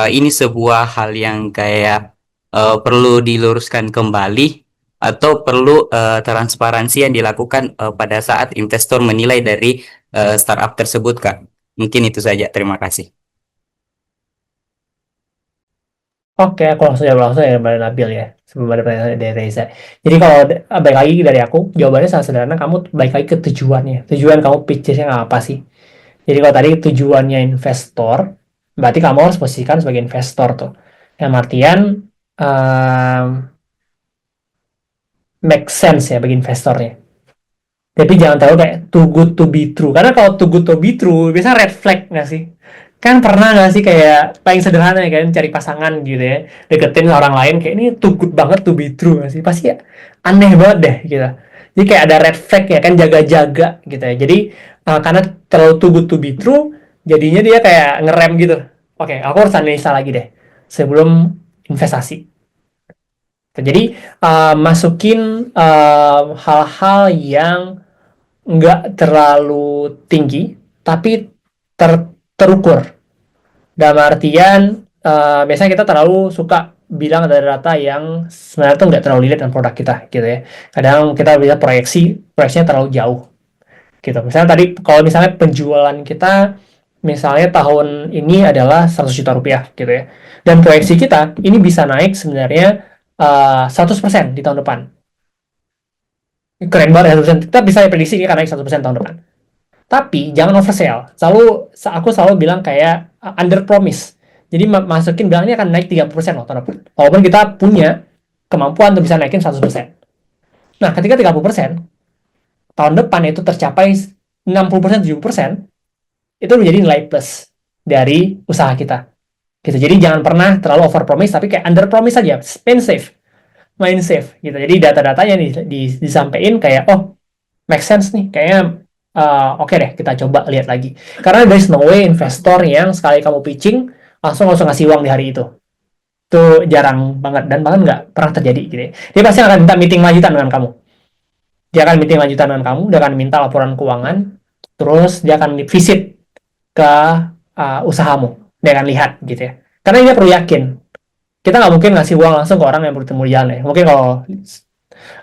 E: ini sebuah hal yang kayak perlu diluruskan kembali atau perlu transparansi yang dilakukan pada saat investor menilai dari startup tersebut, Kak? Mungkin itu saja. Terima kasih.
B: Oke, aku langsung ya Mbak Nabil ya, sebelum ada pertanyaan dari Reza. Jadi kalau baik lagi dari aku, jawabannya sangat sederhana. Kamu baik lagi ke tujuannya. Tujuan kamu pitch-nya apa sih? Jadi kalau tadi tujuannya investor, berarti kamu harus posisikan sebagai investor tuh. Yang artian um, make sense ya bagi investornya. Tapi jangan terlalu kayak too good to be true. Karena kalau too good to be true, biasanya red flag nggak sih? Kan pernah nggak sih kayak paling sederhana ya kan cari pasangan gitu ya, deketin orang lain kayak ini too good banget to be true nggak sih? Pasti ya aneh banget deh gitu. Jadi kayak ada red flag ya kan jaga-jaga gitu ya. Jadi karena terlalu too good to be true, jadinya dia kayak ngerem gitu. Oke, aku harus analisa lagi deh sebelum investasi. Jadi masukin hal-hal yang nggak terlalu tinggi, tapi terukur. Dalam artian, biasanya kita terlalu suka bilang ada data yang sebenarnya tuh nggak terlalu relate dengan produk kita, gitu ya. Kadang kita bisa proyeksinya terlalu jauh, gitu. Misalnya tadi, kalau misalnya penjualan kita, misalnya tahun ini adalah 100 juta rupiah, gitu ya. Dan proyeksi kita, ini bisa naik sebenarnya 100% di tahun depan. Keren banget ya, 100%. Kita bisa prediksi ini akan naik 100% tahun depan. Tapi jangan oversell. Aku selalu bilang kayak under promise. Jadi masukin bilang ini akan naik 30% loh tahun depan. Walaupun kita punya kemampuan untuk bisa naikin 100%. Nah, ketika 30% tahun depan itu tercapai 60%, 70%, itu menjadi nilai plus dari usaha kita. Gitu. Jadi jangan pernah terlalu over promise, tapi kayak under promise aja. Spend safe, main safe gitu. Jadi data-datanya disampaikan kayak oh make sense nih, kayaknya oke deh kita coba lihat lagi. Karena there's no way investor yang sekali kamu pitching langsung ngasih uang di hari itu jarang banget dan bahkan nggak pernah terjadi gitu ya. Dia pasti akan minta meeting lanjutan dengan kamu. Dia akan meeting lanjutan dengan kamu, dia akan minta laporan keuangan, terus dia akan visit ke usahamu, dia akan lihat gitu ya. Karena dia perlu yakin. Kita nggak mungkin ngasih uang langsung ke orang yang bertemu di jalan ya. Mungkin kalau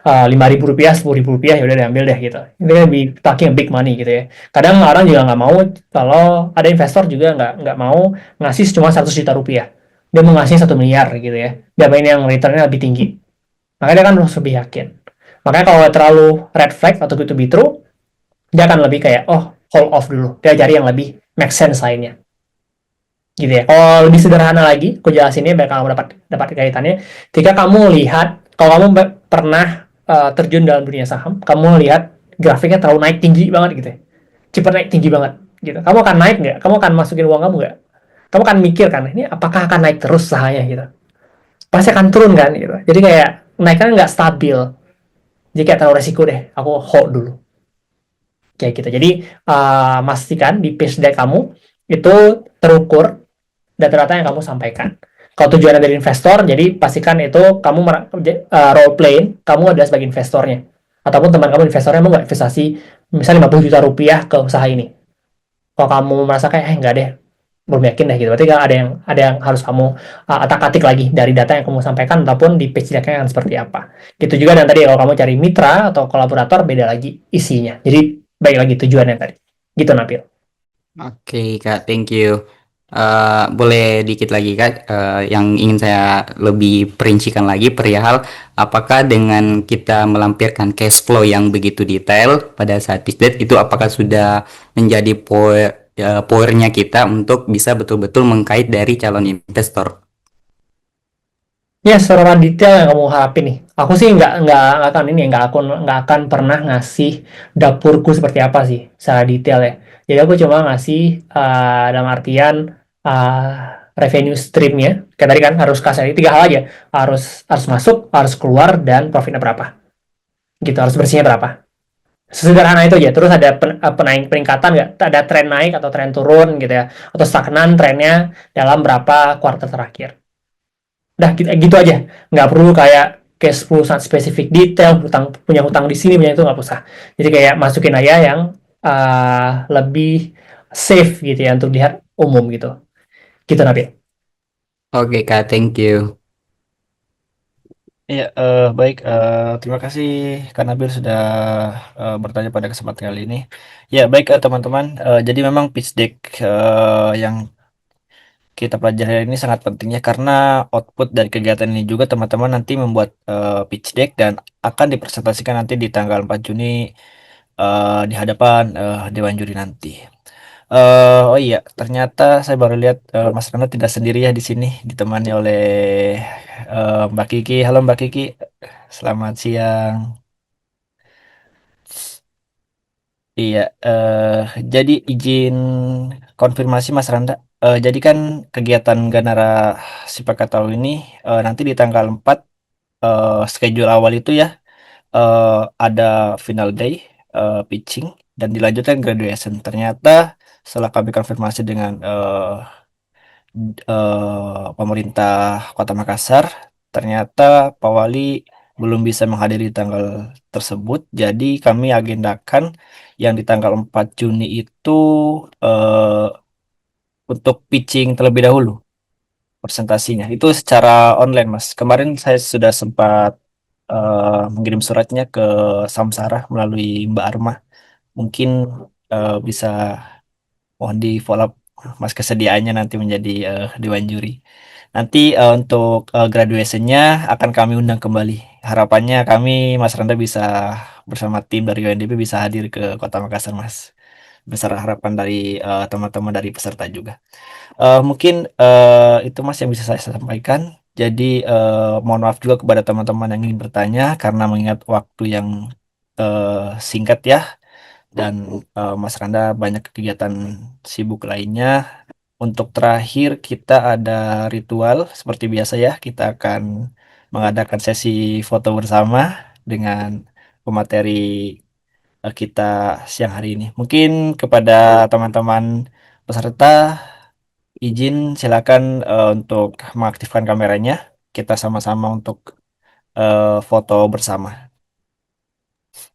B: 5.000 rupiah, 10.000 rupiah ya udah diambil deh gitu. Ini kan talking big money gitu ya. Kadang orang juga nggak mau, kalau ada investor juga nggak mau ngasih cuma 100 juta rupiah. Dia mau ngasih 1 miliar gitu ya. Dia pengen yang returnnya lebih tinggi. Makanya dia kan harus lebih yakin. Makanya kalau terlalu red flag atau gitu be true, dia akan lebih kayak oh hold off dulu. Dia cari yang lebih make sense lainnya. Gitu ya. Kalau lebih sederhana lagi, aku jelasinnya biar kamu dapat kaitannya. Ketika kamu lihat, kalau kamu pernah terjun dalam dunia saham, kamu lihat grafiknya terlalu naik tinggi banget gitu ya. Cepat naik tinggi banget gitu. Kamu akan naik nggak? Kamu akan masukin uang kamu nggak? Kamu akan mikir kan, ini apakah akan naik terus sahanya gitu. Pasti akan turun kan gitu. Jadi kayak naiknya nggak stabil. Jadi kayak terlalu resiko deh. Aku hold dulu. Kayak gitu. Jadi pastikan di pitch deck kamu itu terukur data-data yang kamu sampaikan. Kalau tujuannya dari investor, jadi pastikan itu kamu role play, kamu adalah sebagai investornya. Ataupun teman kamu investornya mau nggak investasi misalnya 50 juta rupiah ke usaha ini. Kalau kamu merasa kayak, enggak deh, belum yakin deh gitu. Berarti ada yang harus kamu atak-atik lagi dari data yang kamu sampaikan ataupun di page deck-nya yang seperti apa. Gitu juga dan tadi kalau kamu cari mitra atau kolaborator beda lagi isinya. Jadi baik lagi tujuannya tadi. Gitu Nabil.
E: Oke, Kak, thank you. Boleh dikit lagi, Kak, yang ingin saya lebih perincikan lagi perihal apakah dengan kita melampirkan cash flow yang begitu detail pada saat pitch deck itu apakah sudah menjadi powernya kita untuk bisa betul-betul mengkait dari calon investor.
B: Ya, seberapa detail yang kamu harapin nih? Aku sih nggak akan pernah ngasih dapurku seperti apa sih secara detail ya. Jadi aku cuma ngasih dalam artian revenue streamnya. Kayak tadi kan harus kasih 3 hal aja. Harus masuk, harus keluar, dan profitnya berapa. Gitu, harus bersihnya berapa. Sesederhana itu aja. Terus ada peningkatan nggak? Ada tren naik atau tren turun gitu ya. Atau stagnan trennya dalam berapa kuartal terakhir. Udah gitu aja, nggak perlu kayak cash flow sangat spesifik detail, punya hutang di sini, punya itu nggak usah. Jadi kayak masukin aja yang lebih safe gitu ya untuk dilihat umum gitu. Gitu Nabil.
E: Oke, Kak, thank you.
A: Ya, baik. Terima kasih Kak Nabil sudah bertanya pada kesempatan kali ini. Ya, baik teman-teman. Jadi memang pitch deck yang kita pelajari ini sangat pentingnya karena output dari kegiatan ini juga teman-teman nanti membuat pitch deck dan akan dipresentasikan nanti di tanggal 4 Juni di hadapan Dewan Juri nanti. Oh iya, ternyata saya baru lihat Mas Randa tidak sendiri ya di sini, ditemani oleh Mbak Kiki. Halo Mbak Kiki, selamat siang. Iya, jadi izin konfirmasi Mas Randa. Jadi kan kegiatan Ganara Sipakatau ini nanti di tanggal 4 schedule awal itu ya ada final day, pitching, dan dilanjutkan graduation. Ternyata setelah kami konfirmasi dengan pemerintah Kota Makassar, ternyata Pak Wali belum bisa menghadiri tanggal tersebut. Jadi kami agendakan yang di tanggal 4 Juni itu eh, untuk pitching terlebih dahulu presentasinya. Itu secara online, Mas. Kemarin saya sudah sempat mengirim suratnya ke Samsara melalui Mbak Arma. Mungkin bisa mohon di follow up Mas kesediaannya nanti menjadi dewan juri. Nanti untuk graduationnya akan kami undang kembali. Harapannya kami Mas Randa bisa bersama tim dari UNDP bisa hadir ke Kota Makassar, Mas. Besar harapan dari teman-teman dari peserta juga. Mungkin itu Mas yang bisa saya sampaikan. Jadi mohon maaf juga kepada teman-teman yang ingin bertanya karena mengingat waktu yang singkat ya dan Mas Randa banyak kegiatan sibuk lainnya. Untuk terakhir kita ada ritual seperti biasa ya. Kita akan mengadakan sesi foto bersama dengan pemateri kita siang hari ini. Mungkin kepada teman-teman peserta izin silakan untuk mengaktifkan kameranya. Kita sama-sama untuk foto bersama.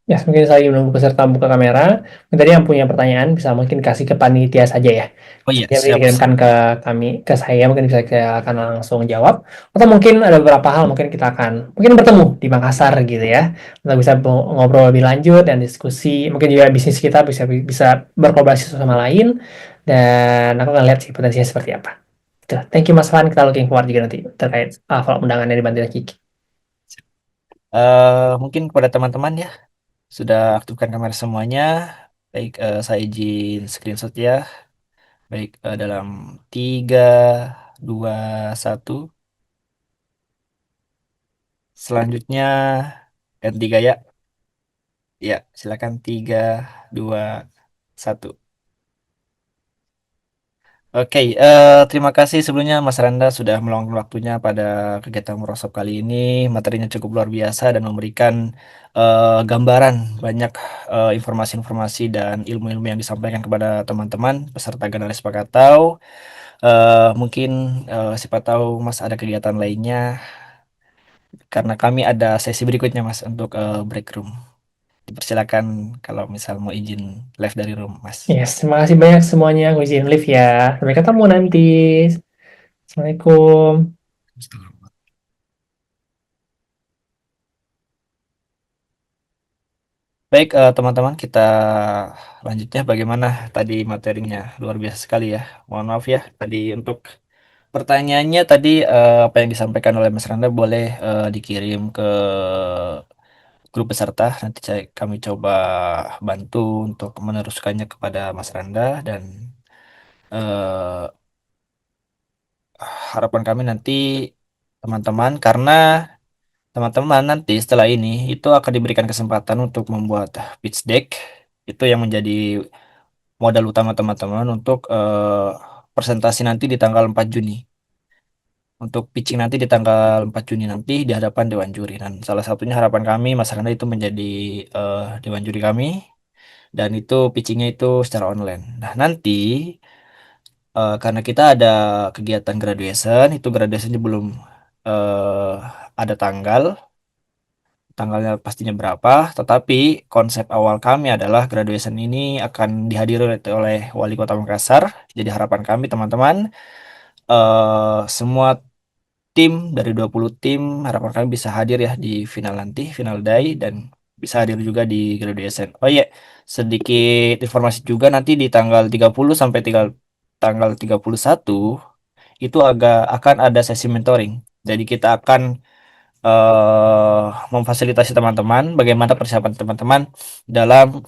B: Ya, mungkin saya menunggu peserta buka kamera. Mungkin tadi yang punya pertanyaan bisa mungkin kasih ke panitia saja ya.
A: Oh iya,
B: Jadi
A: siap.
B: dikirimkan ke kami, ke saya, mungkin bisa saya akan langsung jawab. Atau mungkin ada beberapa hal mungkin kita akan mungkin bertemu di Makassar gitu ya. Untuk bisa ngobrol lebih lanjut dan diskusi. Mungkin juga bisnis kita bisa bisa berkolaborasi satu sama lain. Dan aku akan lihat sih potensinya seperti apa. Gitu. Thank you Mas Fan. Kita looking forward juga nanti terkait follow undangannya dibantu Kiki.
A: Mungkin kepada teman-teman ya sudah aktifkan kamera semuanya. Baik, saya izin screenshot ya. Baik, dalam 3, 2, 1. Selanjutnya ganti gaya. Ya, silakan 3, 2, 1. Oke, terima kasih sebelumnya Mas Randa sudah meluangkan waktunya pada kegiatan workshop kali ini. Materinya cukup luar biasa dan memberikan gambaran banyak informasi-informasi dan ilmu-ilmu yang disampaikan kepada teman-teman peserta Ganalis Pakatau. Mungkin siapa tahu Mas ada kegiatan lainnya karena kami ada sesi berikutnya Mas untuk break room. Dipersilakan kalau misal mau izin live dari room, Mas.
B: Yes, terima kasih banyak semuanya. Aku izin live ya. Sampai ketemu nanti. Assalamualaikum.
A: Baik, teman-teman, kita lanjutnya bagaimana tadi materinya luar biasa sekali ya. Mohon maaf ya, tadi untuk pertanyaannya tadi apa yang disampaikan oleh Mas Randa boleh dikirim ke grup peserta. Nanti kami coba bantu untuk meneruskannya kepada Mas Randa dan eh, harapan kami nanti teman-teman karena teman-teman nanti setelah ini itu akan diberikan kesempatan untuk membuat pitch deck itu yang menjadi modal utama teman-teman untuk presentasi nanti di tanggal 4 Juni. Untuk pitching nanti di tanggal 4 Juni nanti di hadapan Dewan Juri. Dan salah satunya harapan kami Mas Randa itu menjadi Dewan Juri kami dan itu pitchingnya itu secara online. Nah nanti karena kita ada kegiatan graduation, itu graduationnya belum eh, ada tanggalnya pastinya berapa, tetapi konsep awal kami adalah graduation ini akan dihadiri oleh Wali Kota Makassar. Jadi harapan kami teman-teman, semua tim dari 20 tim, harapan kami bisa hadir ya di final nanti, final day, dan bisa hadir juga di graduation. Oh iya, sedikit informasi juga nanti di tanggal 30 sampai tanggal 31 itu akan ada sesi mentoring. Jadi kita akan memfasilitasi teman-teman bagaimana persiapan teman-teman dalam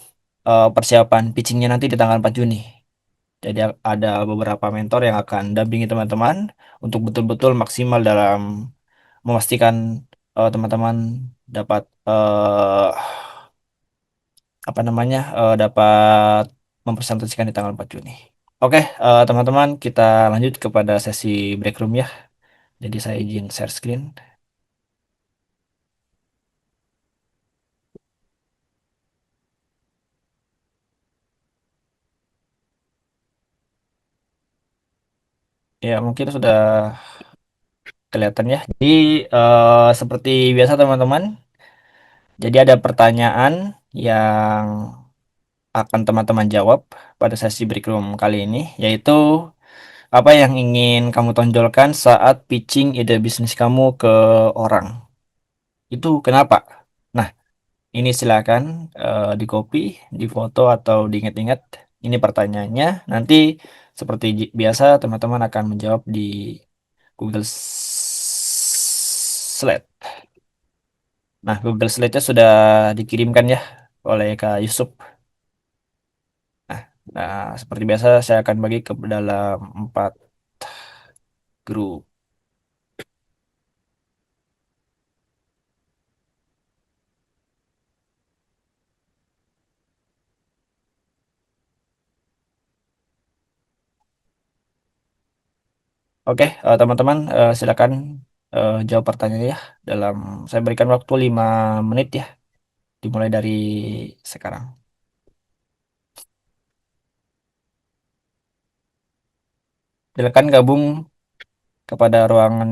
A: persiapan pitchingnya nanti di tanggal 4 Juni. Jadi ada beberapa mentor yang akan dampingi teman-teman untuk betul-betul maksimal dalam memastikan teman-teman dapat apa namanya dapat mempresentasikan di tanggal 4 Juni. Oke, teman-teman, kita lanjut kepada sesi break room ya. Jadi saya izin share screen. Ya, mungkin sudah kelihatan ya. Jadi seperti biasa teman-teman, jadi ada pertanyaan yang akan teman-teman jawab pada sesi break room kali ini, yaitu apa yang ingin kamu tonjolkan saat pitching ide bisnis kamu ke orang? Itu kenapa? Nah, ini silakan di copy, di foto atau diingat-ingat. Ini pertanyaannya. Nanti seperti biasa teman-teman akan menjawab di Google Slide. Nah, Google Slide-nya sudah dikirimkan ya oleh Kak Yusuf. Nah, seperti biasa saya akan bagi ke dalam 4 grup. Oke, teman-teman, silakan jawab pertanyaannya ya. Dalam saya berikan waktu 5 menit ya, dimulai dari sekarang. Silakan gabung kepada ruangan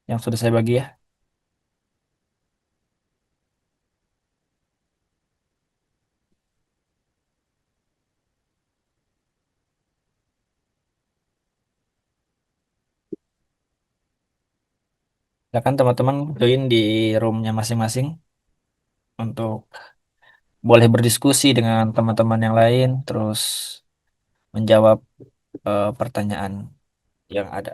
A: yang sudah saya bagi ya. Silakan teman-teman join di roomnya masing-masing untuk boleh berdiskusi dengan teman-teman yang lain, terus menjawab pertanyaan yang ada.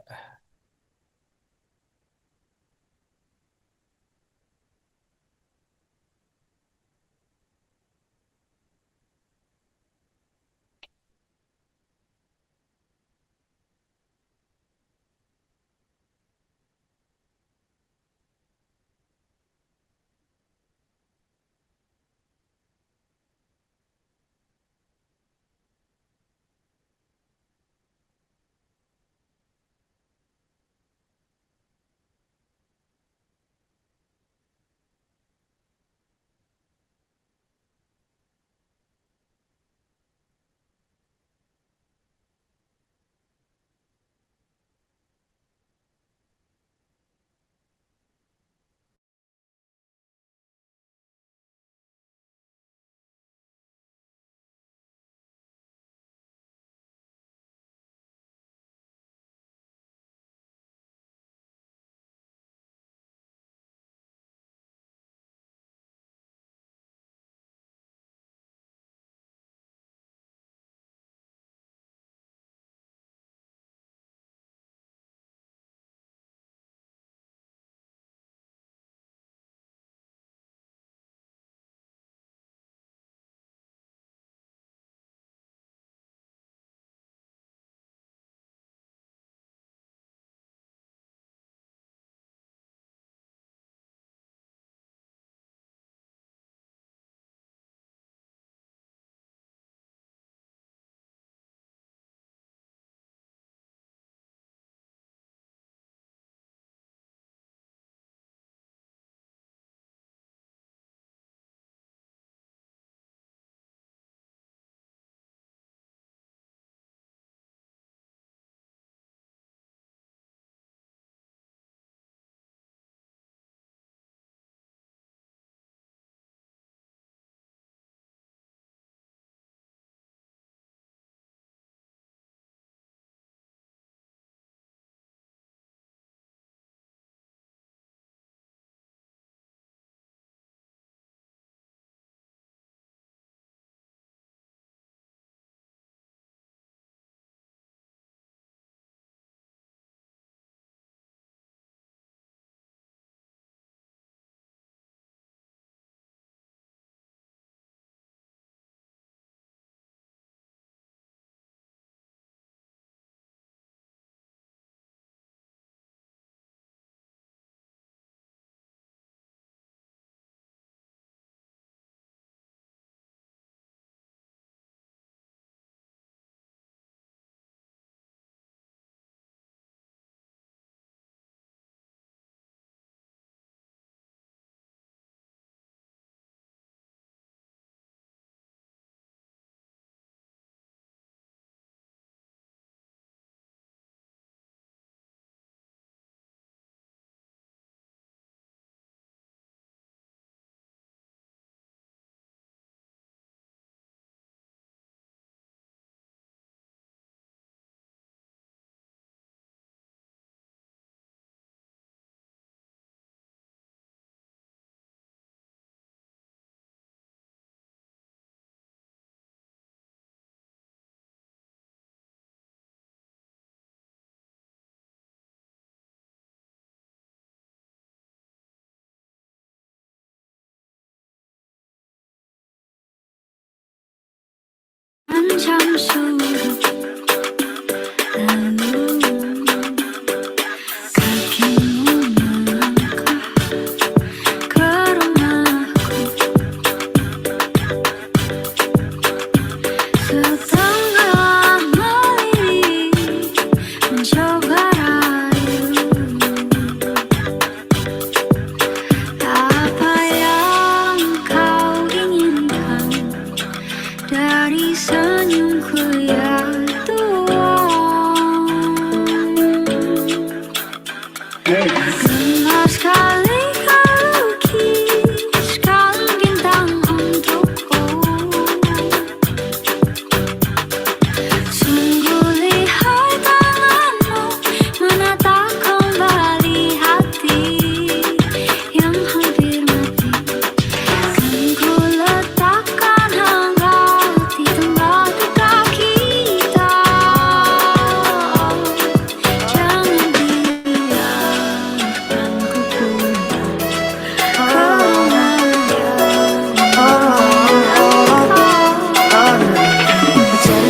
F: Mencari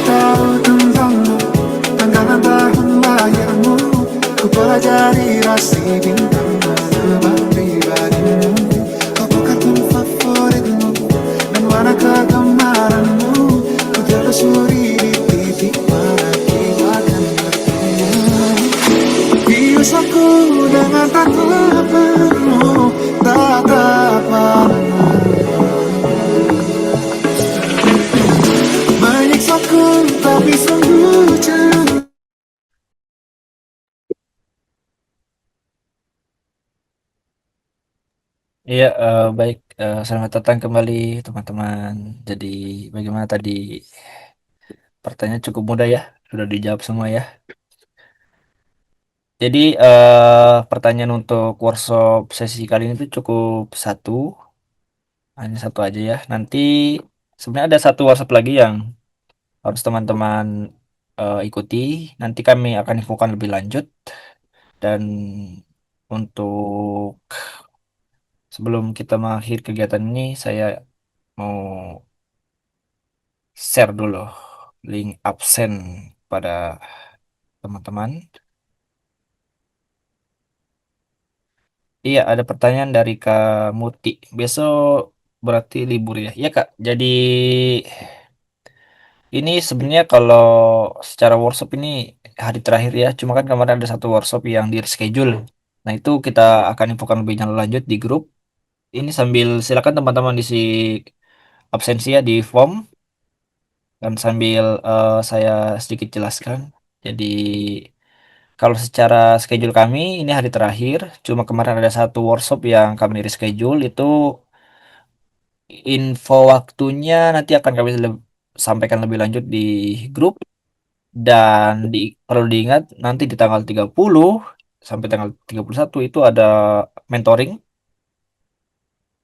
F: tahu tentangmu, tanggalan tahun lahirmu. Ku pelajari rasi bintang menebak pribadimu. Kau bukan favoritmu dan warna kegemaranmu. Ku telusuri di titik mana kita akan bertemu. Bius aku dengan tatapanmu, tatapanmu menyiksaku tapi sungguh jenuh.
A: Iya, baik. Selamat datang kembali teman-teman. Jadi bagaimana tadi pertanyaan cukup mudah ya, sudah dijawab semua ya. Jadi pertanyaan untuk workshop sesi kali ini tuh cukup satu, hanya satu aja ya. Nanti sebenarnya ada satu workshop lagi yang harus teman-teman ikuti. Nanti kami akan infokan lebih lanjut. Dan untuk sebelum kita mengakhiri kegiatan ini, saya mau share dulu link absen pada teman-teman. Iya, ada pertanyaan dari Kak Muti. Besok berarti libur ya? Iya Kak. Jadi ini sebenarnya kalau secara workshop ini hari terakhir ya. Cuma kan kemarin ada satu workshop yang di reschedule. Nah itu kita akan infokan lebih lanjut di grup. Ini sambil silakan teman-teman isi absensi ya di form. Dan sambil saya sedikit jelaskan. Jadi kalau secara schedule kami ini hari terakhir, cuma kemarin ada satu workshop yang kami reschedule itu info waktunya nanti akan kami sampaikan lebih lanjut di grup dan perlu diingat nanti di tanggal 30 sampai tanggal 31 itu ada mentoring.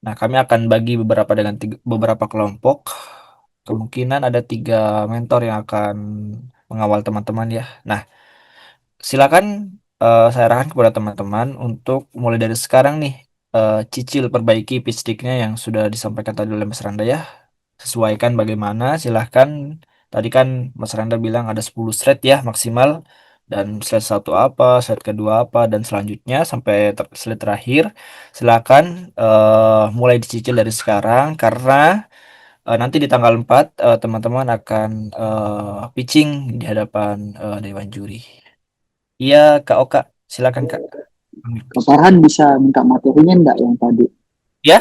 A: Nah, kami akan bagi dengan beberapa kelompok. Kemungkinan ada 3 mentor yang akan mengawal teman-teman ya. Nah, silakan saya arahkan kepada teman-teman untuk mulai dari sekarang nih cicil perbaiki pitch deck-nya yang sudah disampaikan tadi oleh Mas Randa ya. Sesuaikan bagaimana, silahkan. Tadi kan Mas Randa bilang ada 10 slide ya maksimal. Dan slide satu apa, slide kedua apa, dan selanjutnya sampai slide terakhir. Silakan mulai dicicil dari sekarang karena nanti di tanggal 4 teman-teman akan pitching di hadapan Dewan Juri. Iya, Kak Oka, silakan Kak.
D: Kak Farhan bisa minta materinya enggak yang tadi?
A: Ya,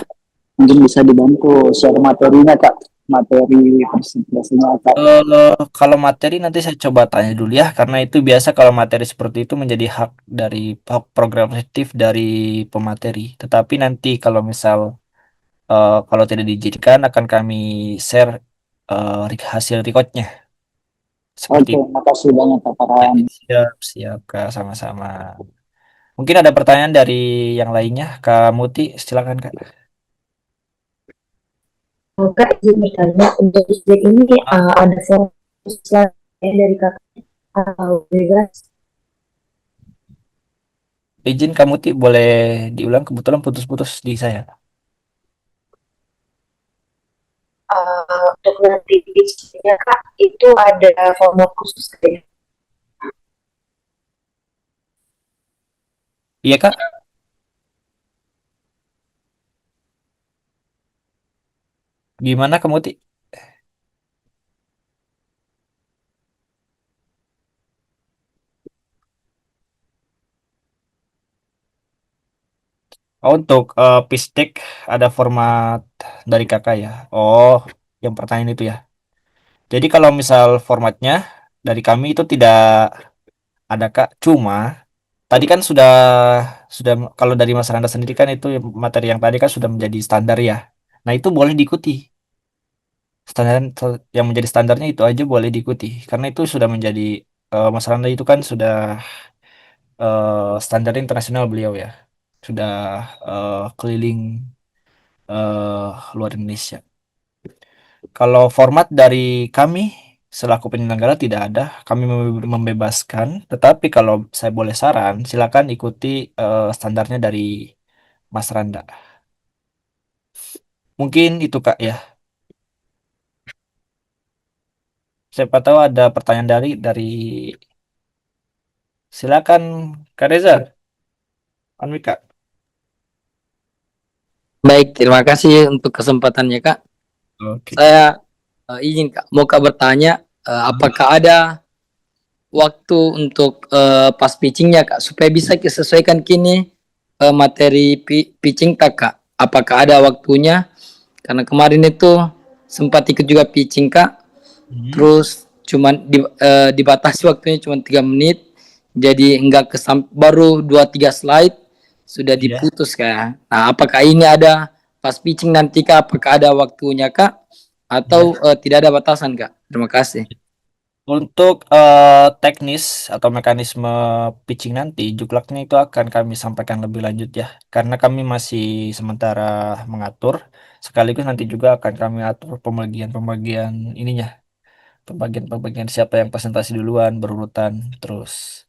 D: Mungkin bisa dibantu share materinya Kak, materi presentasinya Kak.
A: kalau materi nanti saya coba tanya dulu ya, karena itu biasa kalau materi seperti itu menjadi hak program aktif dari pemateri. Tetapi nanti kalau misal kalau tidak diizinkan akan kami share hasil recordnya seperti
D: Oke,
A: itu.
D: makasih banyak Kak
A: Ya,
D: Farhan.
A: siap, siap Kak, sama-sama. Mungkin ada pertanyaan dari yang lainnya, Kak Muti, silakan Kak.
C: Kak, izin bertanya, untuk izin ini ada fokus lain dari kakak atau bebas?
A: Izin Kak Muti boleh diulang, kebetulan putus-putus di saya.
C: untuk nanti pitchnya Kak, itu ada format khusus ya?
A: Iya Kak, gimana kamu Ti? Oh, untuk pitch deck ada format dari kakak ya. Oh, yang pertanyaan itu ya. Jadi kalau misal formatnya dari kami itu tidak ada Kak. Cuma tadi kan sudah kalau dari Mas Randa sendiri kan itu materi yang tadi kan sudah menjadi standar ya. Nah, itu boleh diikuti. Standar yang menjadi standarnya itu aja boleh diikuti karena itu sudah menjadi Mas Randa itu kan sudah standar internasional beliau ya. Sudah keliling luar Indonesia. Kalau format dari kami selaku penyelenggara tidak ada, kami membebaskan. Tetapi kalau saya boleh saran, silakan ikuti standarnya dari Mas Randa. Mungkin itu Kak ya. Siapa tahu ada pertanyaan dari silakan Kak Reza, Anwika.
G: Baik, terima kasih untuk kesempatannya, Kak.
A: Oke.
G: Saya izin, Kak, mau Kak bertanya, apakah ada waktu untuk pas pitchingnya, Kak, supaya bisa disesuaikan kini materi pitching tak, Kak? Apakah ada waktunya? Karena kemarin itu sempat ikut juga pitching, Kak.
A: Hmm,
G: Terus cuman dibatasi waktunya cuma 3 menit, jadi enggak baru 2-3 slide sudah
A: iya.
G: diputus Kak. Nah, apakah ini ada pas pitching nanti Kak? Apakah ada waktunya Kak?
A: Iya.
G: Atau tidak ada batasan Kak? Terima kasih.
A: Untuk teknis atau mekanisme pitching nanti, juklaknya itu akan kami sampaikan lebih lanjut ya, karena kami masih sementara mengatur, sekaligus nanti juga akan kami atur pembagian-pembagian ininya, pembagian-pembagian siapa yang presentasi duluan, berurutan, terus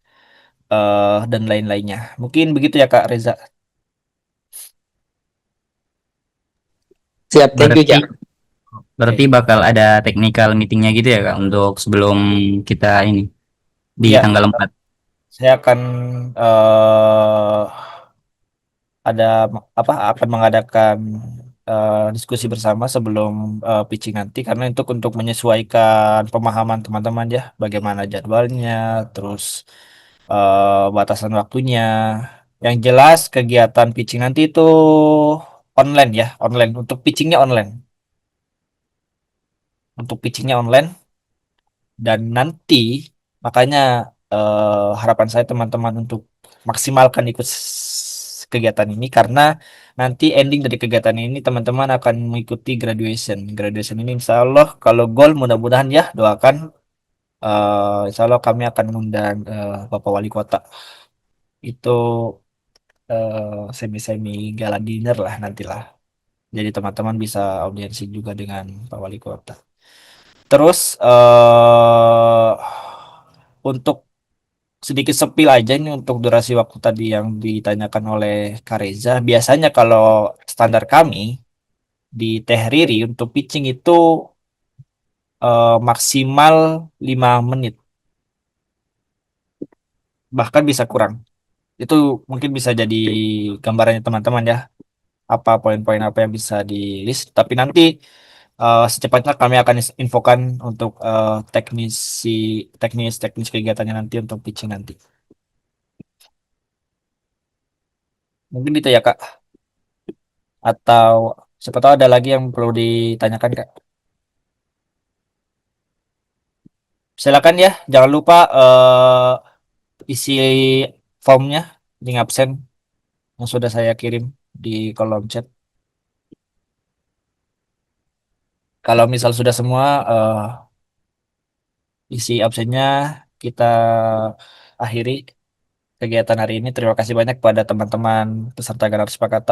A: dan lain-lainnya. Mungkin begitu ya Kak Reza.
G: Siap, thank you
E: Berarti
G: Kak.
E: berarti
A: Oke.
E: bakal ada technical meetingnya gitu ya Kak untuk sebelum kita ini di
A: Iya,
E: tanggal 4.
A: saya akan eh ada akan mengadakan diskusi bersama sebelum pitching nanti karena untuk menyesuaikan pemahaman teman-teman ya bagaimana jadwalnya terus batasan waktunya yang jelas kegiatan pitching nanti itu online ya online untuk pitchingnya online dan nanti makanya harapan saya teman-teman untuk maksimalkan ikut kegiatan ini karena nanti ending dari kegiatan ini teman-teman akan mengikuti graduation. Graduation ini insya Allah kalau goal mudah-mudahan ya doakan insya Allah kami akan mengundang Bapak Wali Kota itu semi-semi gala dinner lah nantilah. Jadi teman-teman bisa audiensi juga dengan Pak Wali Kota. Terus untuk sedikit sepil aja ini untuk durasi waktu tadi yang ditanyakan oleh Kareza. Biasanya kalau standar kami di Teh Riri untuk pitching itu maksimal 5 menit, bahkan bisa kurang. Itu mungkin bisa jadi gambarannya teman-teman ya, apa poin-poin apa yang bisa di list. Tapi nanti secepatnya kami akan infokan untuk teknis kegiatannya nanti untuk pitching nanti. Mungkin itu ya Kak. Atau siapa tahu ada lagi yang perlu ditanyakan Kak. Silakan ya, jangan lupa isi formnya link absen yang sudah saya kirim di kolom chat. Kalau misal sudah semua isi absennya kita akhiri kegiatan hari ini. Terima kasih banyak kepada teman-teman peserta Garap Sepakat Tahu